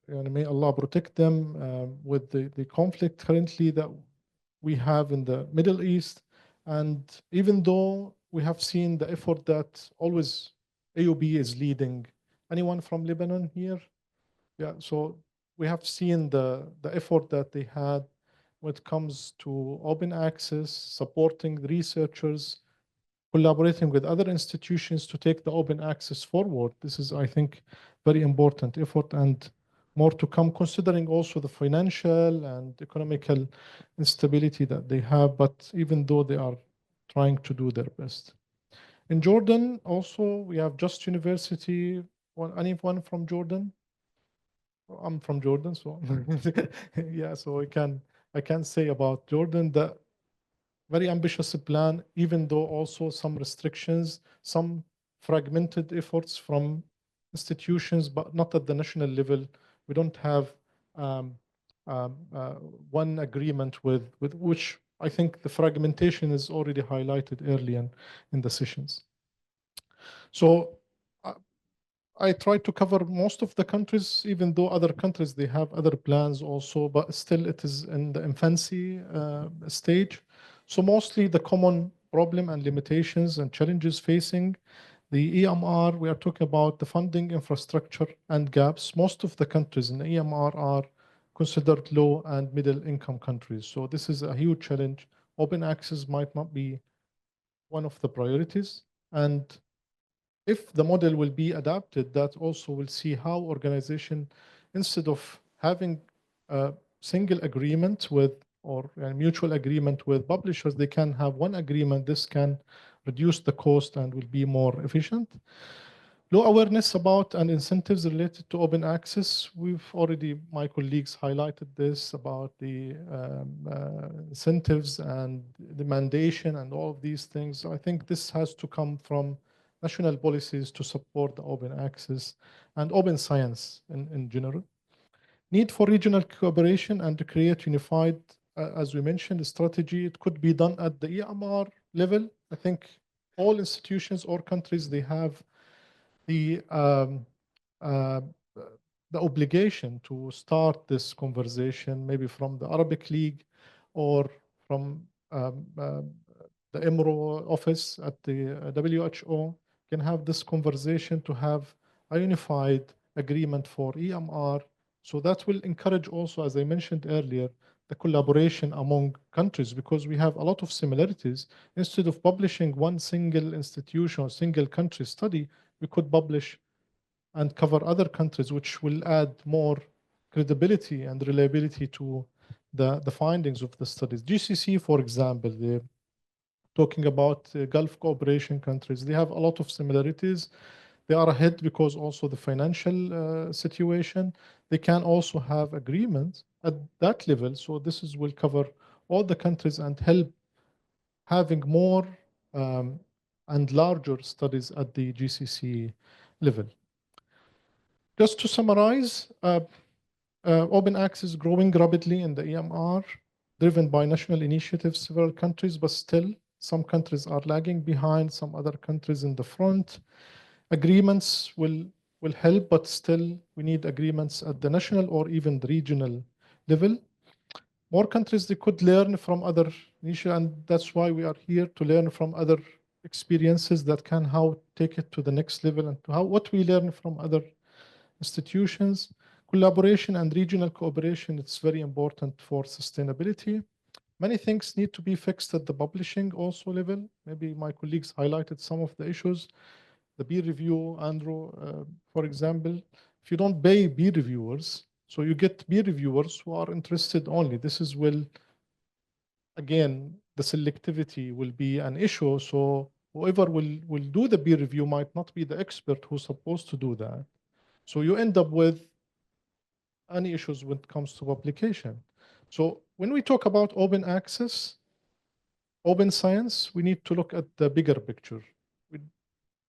may Allah protect them with the conflict currently that we have in the Middle East. And even though we have seen the effort that always AUB is leading. Anyone from Lebanon here? Yeah, so we have seen the effort that they had when it comes to open access, supporting the researchers, collaborating with other institutions to take the open access forward. This is, I think, very important effort, and more to come, considering also the financial and economical instability that they have, but even though they are trying to do their best. In Jordan, also, we have Just University. Anyone from Jordan? I'm from Jordan, so yeah, so I can say about Jordan that very ambitious plan, even though also some restrictions, some fragmented efforts from institutions, but not at the national level. We don't have one agreement with which I think the fragmentation is already highlighted early in the sessions. So I tried to cover most of the countries, even though other countries, they have other plans also, but still it is in the infancy stage. So mostly the common problem and limitations and challenges facing the EMR, we are talking about the funding infrastructure and gaps. Most of the countries in the EMR are considered low and middle income countries. So this is a huge challenge. Open access might not be one of the priorities. And if the model will be adapted, that also will see how organization, instead of having a single agreement with or a mutual agreement with publishers, they can have one agreement. This can reduce the cost and will be more efficient. Low awareness about and incentives related to open access. We've already, my colleagues highlighted this about the incentives and the mandation and all of these things. I think this has to come from national policies to support the open access and open science in general. Need for regional cooperation and to create unified, as we mentioned, strategy. It could be done at the EMR level. I think all institutions or countries, they have the obligation to start this conversation, maybe from the Arabic League or from the EMRO office at the WHO, can have this conversation to have a unified agreement for EMR. So that will encourage also, as I mentioned earlier, the collaboration among countries, because we have a lot of similarities. Instead of publishing one single institution or single country study, we could publish and cover other countries, which will add more credibility and reliability to the findings of the studies. GCC, for example, they're talking about Gulf cooperation countries. They have a lot of similarities. They are ahead because also the financial situation. They can also have agreements at that level. So this will cover all the countries and help having more and larger studies at the GCC level. Just to summarize, open access growing rapidly in the EMR, driven by national initiatives, several countries, but still some countries are lagging behind, some other countries in the front. Agreements will help, but still we need agreements at the national or even the regional level. More countries, they could learn from other niches, and that's why we are here to learn from other experiences that can how take it to the next level and to how what we learn from other institutions. Collaboration and regional cooperation, it's very important for sustainability. Many things need to be fixed at the publishing also level. Maybe my colleagues highlighted some of the issues. The peer review, Andrew, for example, if you don't pay peer reviewers, so you get peer reviewers who are interested only. This is again, the selectivity will be an issue. So whoever will do the peer review might not be the expert who's supposed to do that. So you end up with any issues when it comes to publication. So when we talk about open access, open science, we need to look at the bigger picture.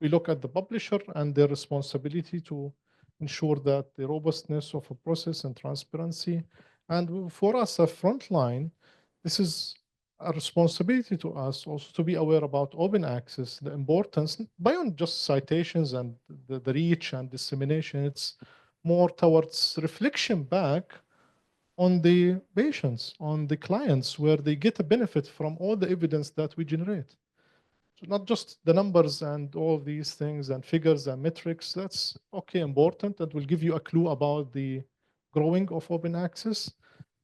We look at the publisher and their responsibility to ensure that the robustness of a process and transparency. And for us, a frontline, this is a responsibility to us also to be aware about open access, the importance, beyond just citations and the reach and dissemination. It's more towards reflection back on the patients, on the clients, where they get a benefit from all the evidence that we generate. So not just the numbers and all these things and figures and metrics, that's okay, important, and will give you a clue about the growing of open access.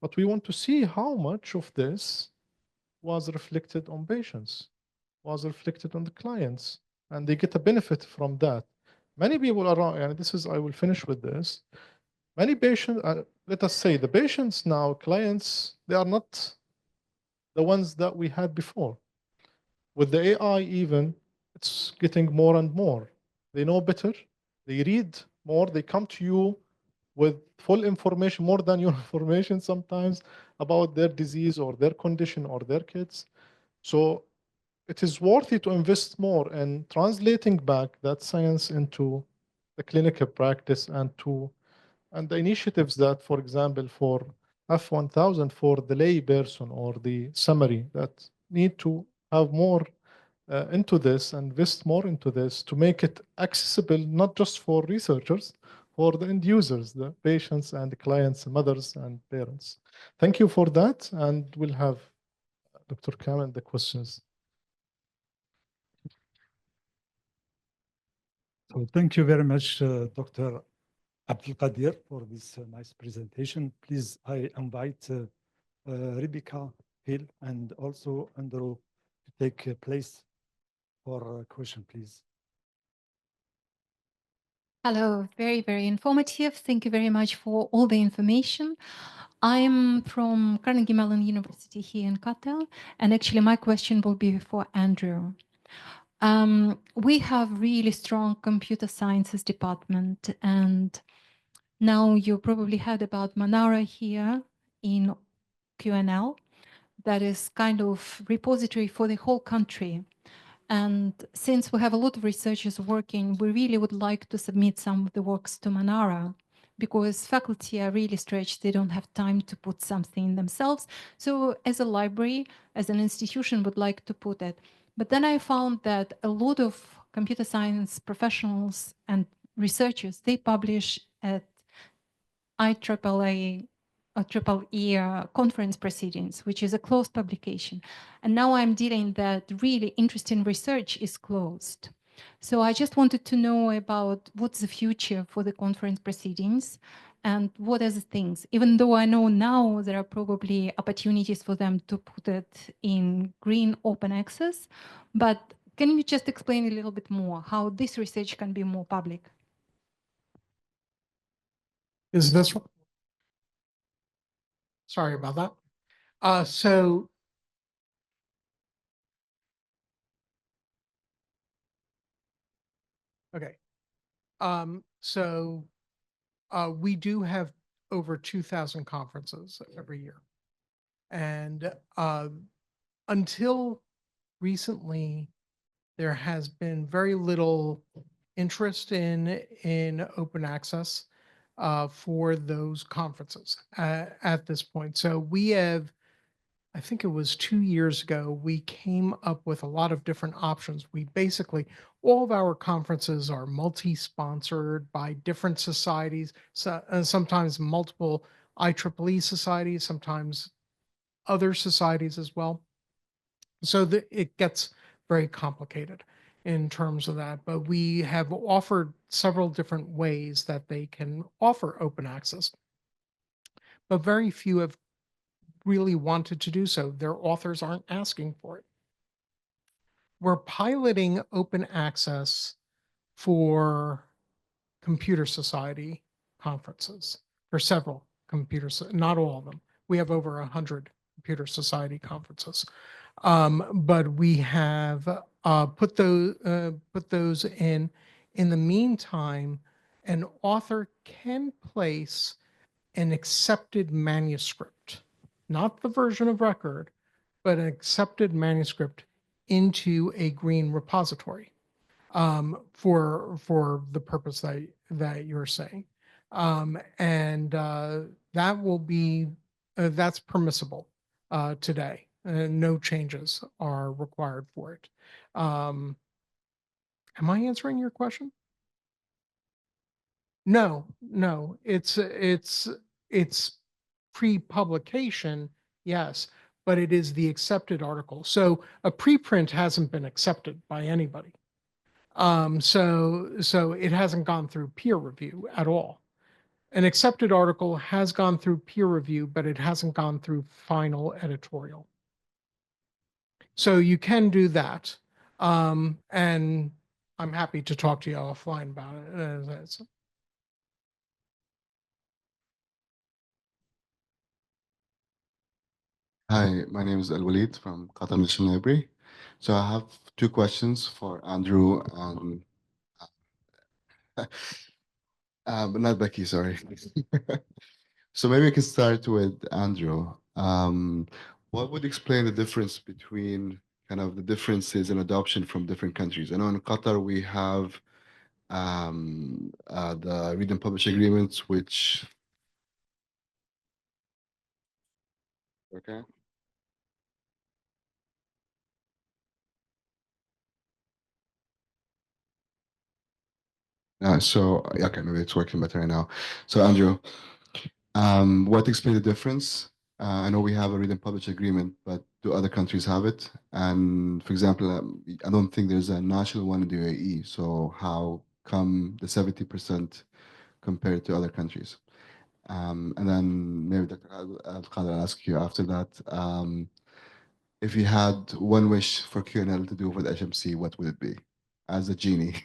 But we want to see how much of this was reflected on patients, was reflected on the clients, and they get a benefit from that. Many people around, and this is, I will finish with this. Many patients, let us say the patients now, clients, they are not the ones that we had before. With the AI even, it's getting more and more. They know better, they read more, they come to you with full information, more than your information sometimes, about their disease or their condition or their kids. So it is worthy to invest more in translating back that science into the clinical practice and the initiatives that, for example, for F1000, for the lay person or the summary, that need to have more into this and invest more into this to make it accessible, not just for researchers, for the end users, the patients and the clients, mothers and parents. Thank you for that. And we'll have Dr. Kamal the questions. So thank you very much, Dr. Abdelkadir, for this nice presentation. Please, I invite Rebecca Hill and also Andrew to take place for a question, please. Hello, very, very informative. Thank you very much for all the information. I'm from Carnegie Mellon University here in Qatar, and actually my question will be for Andrew. We have really strong computer sciences department, and now you probably heard about Manara here in QNL. That is kind of repository for the whole country. And since we have a lot of researchers working, we really would like to submit some of the works to Manara because faculty are really stretched. They don't have time to put something themselves. So as a library, as an institution, would like to put it. But then I found that a lot of computer science professionals and researchers, they publish at IEEE conference proceedings, which is a closed publication. And now I'm dealing that really interesting research is closed. So I just wanted to know about what's the future for the conference proceedings and what are the things, even though I know now there are probably opportunities for them to put it in green open access, but can you just explain a little bit more how this research can be more public? Is this, sorry about that. So okay. We do have over 2,000 conferences every year. And until recently, there has been very little interest in open access for those conferences at this point. So we have, I think it was 2 years ago, we came up with a lot of different options. We basically, all of our conferences are multi-sponsored by different societies, so, sometimes multiple IEEE societies, sometimes other societies as well. So it gets very complicated in terms of that, but we have offered several different ways that they can offer open access, but very few have really wanted to do so. Their authors aren't asking for it. We're piloting open access for computer society conferences, for several not all of them. We have over 100 computer society conferences. But we have put those in. In the meantime, an author can place an accepted manuscript, not the version of record, but an accepted manuscript into a green repository for the purpose that you're saying. That will be, that's permissible today. No changes are required for it. Am I answering your question? No, it's pre-publication, yes, but it is the accepted article. So a preprint hasn't been accepted by anybody. So it hasn't gone through peer review at all. An accepted article has gone through peer review, but it hasn't gone through final editorial. So you can do that. And I'm happy to talk to you offline about it. Hi, my name is Al-Walid from Qatar National Library. So I have 2 questions for Andrew and but not Becky, sorry. So maybe we can start with Andrew. What would explain the difference between kind of the differences in adoption from different countries? I know in Qatar we have the read and publish agreements, which okay. Okay, maybe it's working better right now. So Andrew, what explains the difference? I know we have a read and publish agreement, but do other countries have it? And for example, I don't think there's a national one in the UAE. So how come the 70% compared to other countries? And then maybe Dr. Al-Qadir, I'll ask you after that. If you had one wish for QNL to do with HMC, what would it be? As a genie.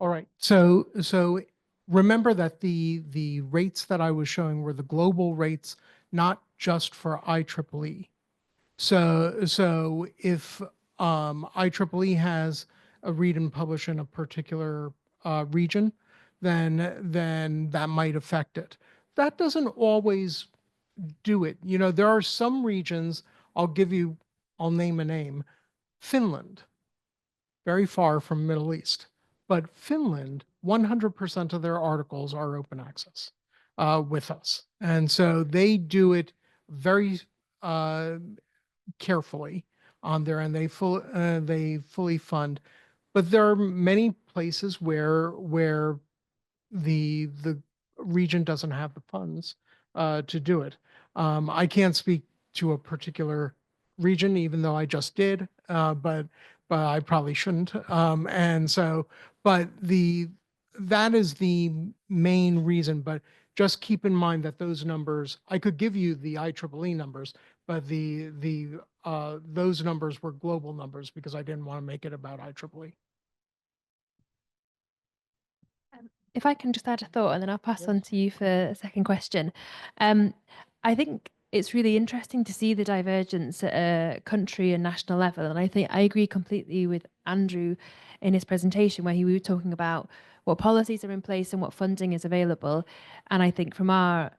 All right. So remember that the rates that I was showing were the global rates, not just for IEEE. So if IEEE has a read and publish in a particular region, then that might affect it. That doesn't always do it. You know, there are some regions, I'll name a name, Finland, very far from Middle East. But Finland, 100% of their articles are open access with us. And so they do it very carefully on there, and they fully fund. But there are many places where the region doesn't have the funds to do it. I can't speak to a particular region, even though I just did, but I probably shouldn't. And so, but that is the main reason. But just keep in mind that those numbers, I could give you the IEEE numbers, but those numbers were global numbers because I didn't want to make it about IEEE. If I can just add a thought and then I'll pass on to you for a second question. I think it's really interesting to see the divergence at a country and national level. And I think I agree completely with Andrew in his presentation where he was talking about what policies are in place and what funding is available. And I think from our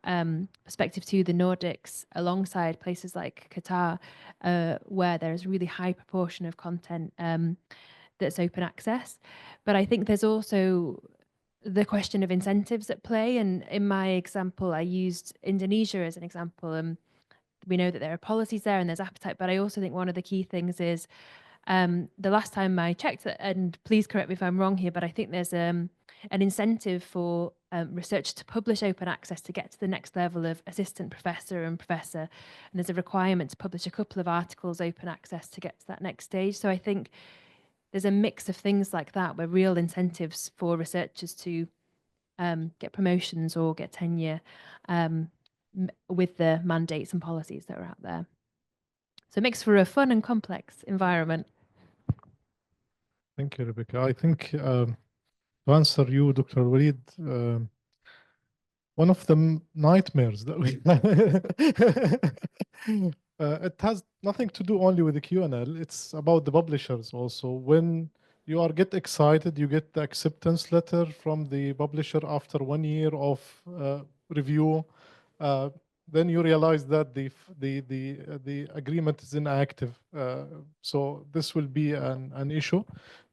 perspective too, the Nordics, alongside places like Qatar, where there's a really high proportion of content that's open access. But I think there's also the question of incentives at play. And in my example, I used Indonesia as an example. We know that there are policies there and there's appetite, but I also think one of the key things is the last time I checked, and please correct me if I'm wrong here, but I think there's an incentive for researchers to publish open access to get to the next level of assistant professor and professor. And there's a requirement to publish a couple of articles open access to get to that next stage. So I think there's a mix of things like that where real incentives for researchers to get promotions or get tenure with the mandates and policies that are out there. So it makes for a fun and complex environment. Thank you, Rebecca. I think to answer you, Dr. Walid, one of the nightmares that we it has nothing to do only with the QNL. It's about the publishers also. When you get excited, you get the acceptance letter from the publisher after 1 year of review. Then you realize that the agreement is inactive. So this will be an issue.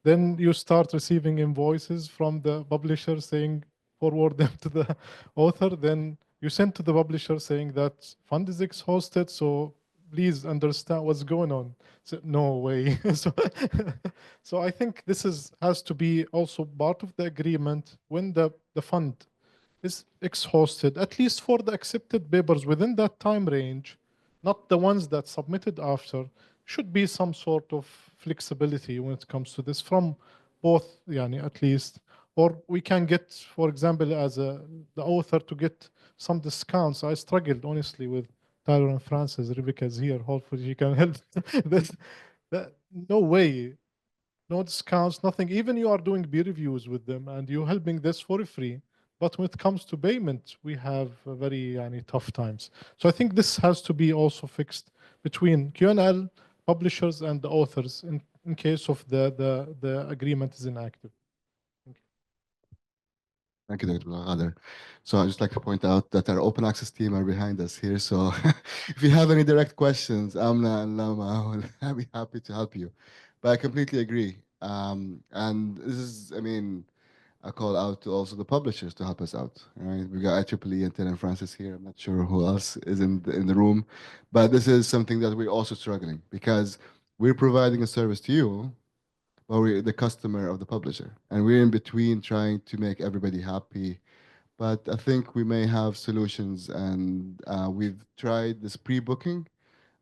Then you start receiving invoices from the publisher saying, forward them to the author. Then you send to the publisher saying that fund is exhausted, so please understand what's going on. So, no way. so I think this has to be also part of the agreement when the fund is exhausted, at least for the accepted papers within that time range, not the ones that submitted after. Should be some sort of flexibility when it comes to this from both, at least. Or we can get, for example, as the author to get some discounts. I struggled honestly with Tyler and Francis. Rebecca is here. Hopefully she can help. No way. No discounts, nothing. Even you are doing peer reviews with them and you're helping this for free. But when it comes to payment, we have very tough times. So I think this has to be also fixed between QNL, publishers, and the authors in case of the agreement is inactive. Thank you, Dr. Al-Qadir. So I'd just like to point out that our open access team are behind us here. So if you have any direct questions, Amna and Lama will be happy to help you. But I completely agree. And this is, a call out to also the publishers to help us out. Right? We got IEEE and Ted and Francis here. I'm not sure who else is in the room, but this is something that we're also struggling because we're providing a service to you, but we're the customer of the publisher. And we're in between trying to make everybody happy. But I think we may have solutions, and we've tried this pre-booking,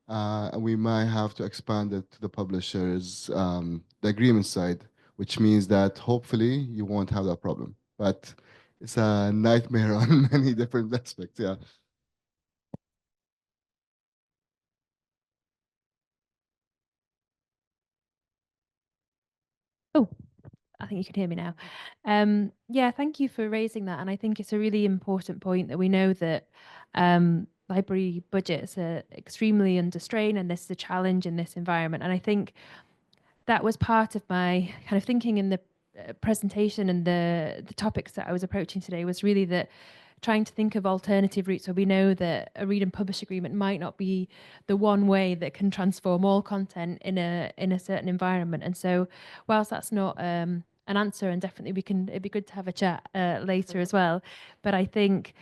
and we might have to expand it to the publishers, the agreement side, which means that hopefully you won't have that problem. But it's a nightmare on many different aspects. Yeah. Oh, I think you can hear me now. Yeah, thank you for raising that. And I think it's a really important point that we know that library budgets are extremely under strain, and this is a challenge in this environment. And I think that was part of my kind of thinking in the presentation, and the topics that I was approaching today was really that trying to think of alternative routes. So we know that a read and publish agreement might not be the one way that can transform all content in a certain environment. And so whilst that's not an answer, and definitely it'd be good to have a chat later as well, but I think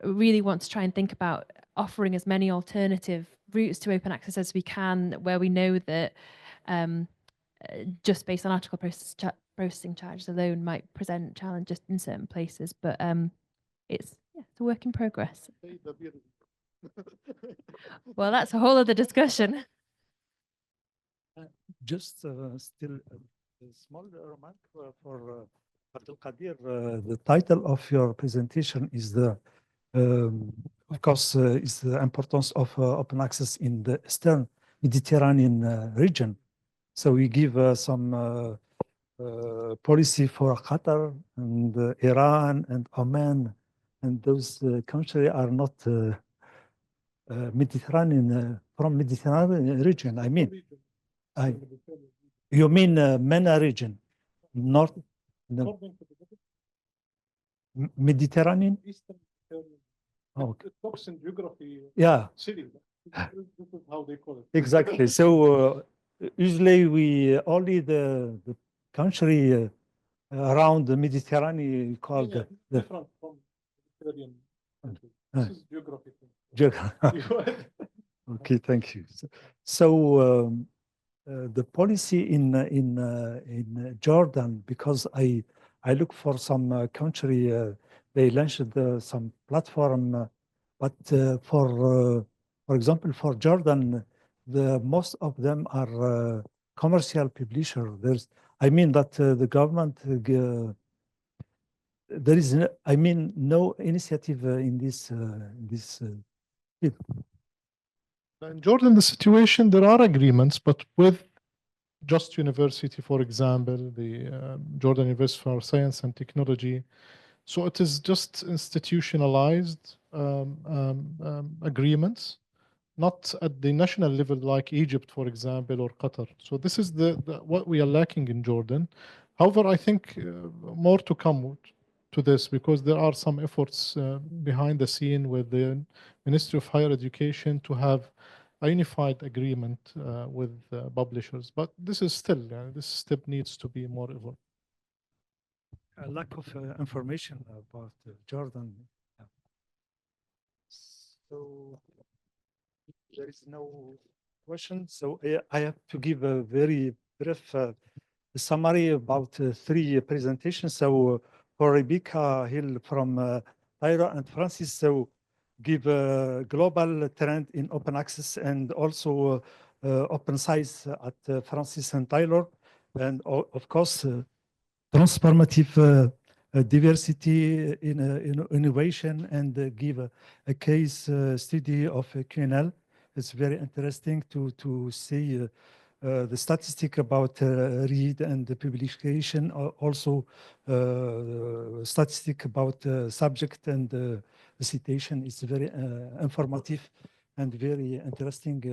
we really want to try and think about offering as many alternative routes to open access as we can, where we know that just based on article processing charges alone might present challenges in certain places, but it's a work in progress. Well, that's a whole other discussion. Just still a small remark for Abdul Qadir. The title of your presentation is of course, is the importance of open access in the Eastern Mediterranean region. So we give some policy for Qatar and Iran and Oman, and those countries are not Mediterranean, from Mediterranean region. I mean, you mean MENA region, North, no, Mediterranean? Oh, okay. It talks in geography. Yeah. City. This is how they call it. Exactly. So usually we only the country around the Mediterranean called Yeah, the different from Mediterranean countries. This is geography. Okay, thank you. So the policy in Jordan, because I look for some country, they launched some platform, but for example, for Jordan, the most of them are commercial publisher. I mean that the government there is no initiative in this field. In Jordan, the situation, there are agreements, but with Just University, for example, the Jordan University for Science and Technology. So it is just institutionalized agreements, not at the national level like Egypt, for example, or Qatar. So this is what we are lacking in Jordan. However, I think more to come to this, because there are some efforts behind the scene with the Ministry of Higher Education to have a unified agreement with publishers. But this is still, this step needs to be more evolved. A lack of information about Jordan. So there is no question. So I have to give a very brief summary about 3 presentations. So for Rebecca Hill from Tyra and Francis, so give a global trend in open access and also open science at Francis and Tyler. And of course, transformative diversity in innovation, and give a case study of QNL. It's very interesting to see the statistic about read and the publication, also statistic about subject and citation. Is very informative and very interesting.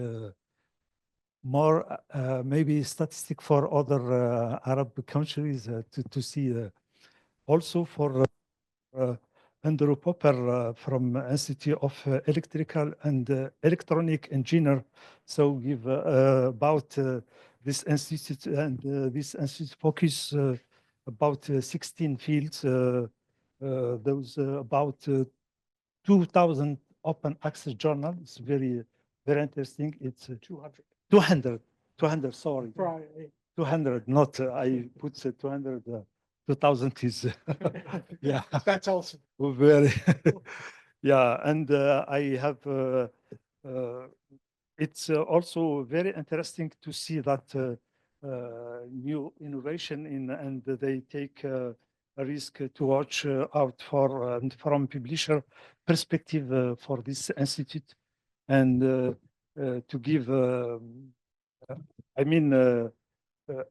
More maybe statistic for other Arab countries to see. Also for Andrew Popper from Institute of Electrical and Electronic Engineer. So give about this institute, and this institute focus about 16 fields. Those about 2,000 open access journals. Very interesting. It's 200. 200, sorry. Right. 200, not, I put 200, 2000 is, yeah. That's also. Very, yeah, and I have, it's also very interesting to see that new innovation in, and they take a risk to watch out for, and from publisher perspective for this institute, and to give, I mean,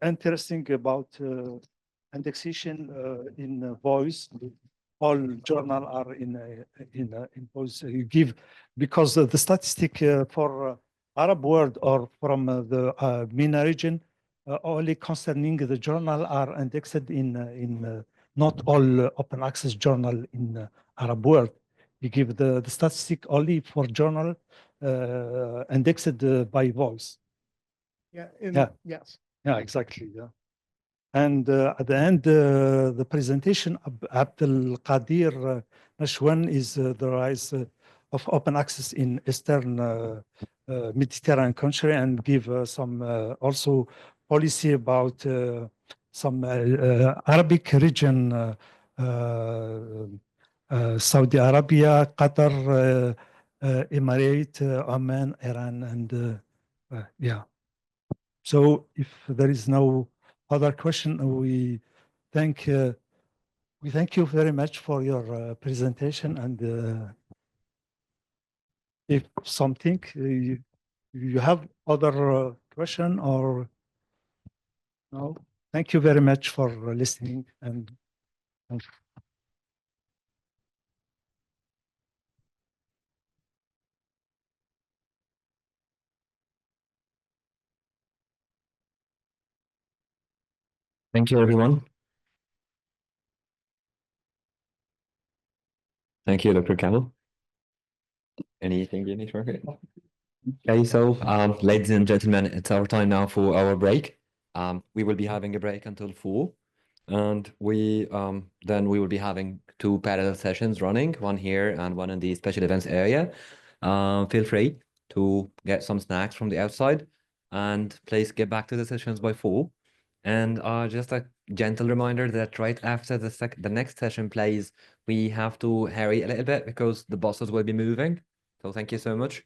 interesting about indexation in voice. All journal are in voice. You give, because the statistic for Arab world or from the MENA region, only concerning the journal are indexed in not all open access journal in Arab world. You give the statistic only for journal indexed by voice. Yeah. Yeah. Yes. Yeah, exactly. Yeah. And at the end, the presentation of Abdel Qadir Nashwan is the rise of open access in Eastern Mediterranean country, and give some also policy about some Arabic region, Saudi Arabia, Qatar, Emirate, Oman, Iran, and yeah. So if there is no other question, we thank you very much for your presentation, and if something you have other question or no, thank you very much for listening, and Thank you, everyone. Thank you, Dr. Camel. Anything you need to mark? Okay, so ladies and gentlemen, it's our time now for our break. We will be having a break until 4, and then we will be having 2 parallel sessions running, one here and one in the special events area. Feel free to get some snacks from the outside, and please get back to the sessions by 4. And just a gentle reminder that right after the next session plays, we have to hurry a little bit because the buses will be moving. So thank you so much.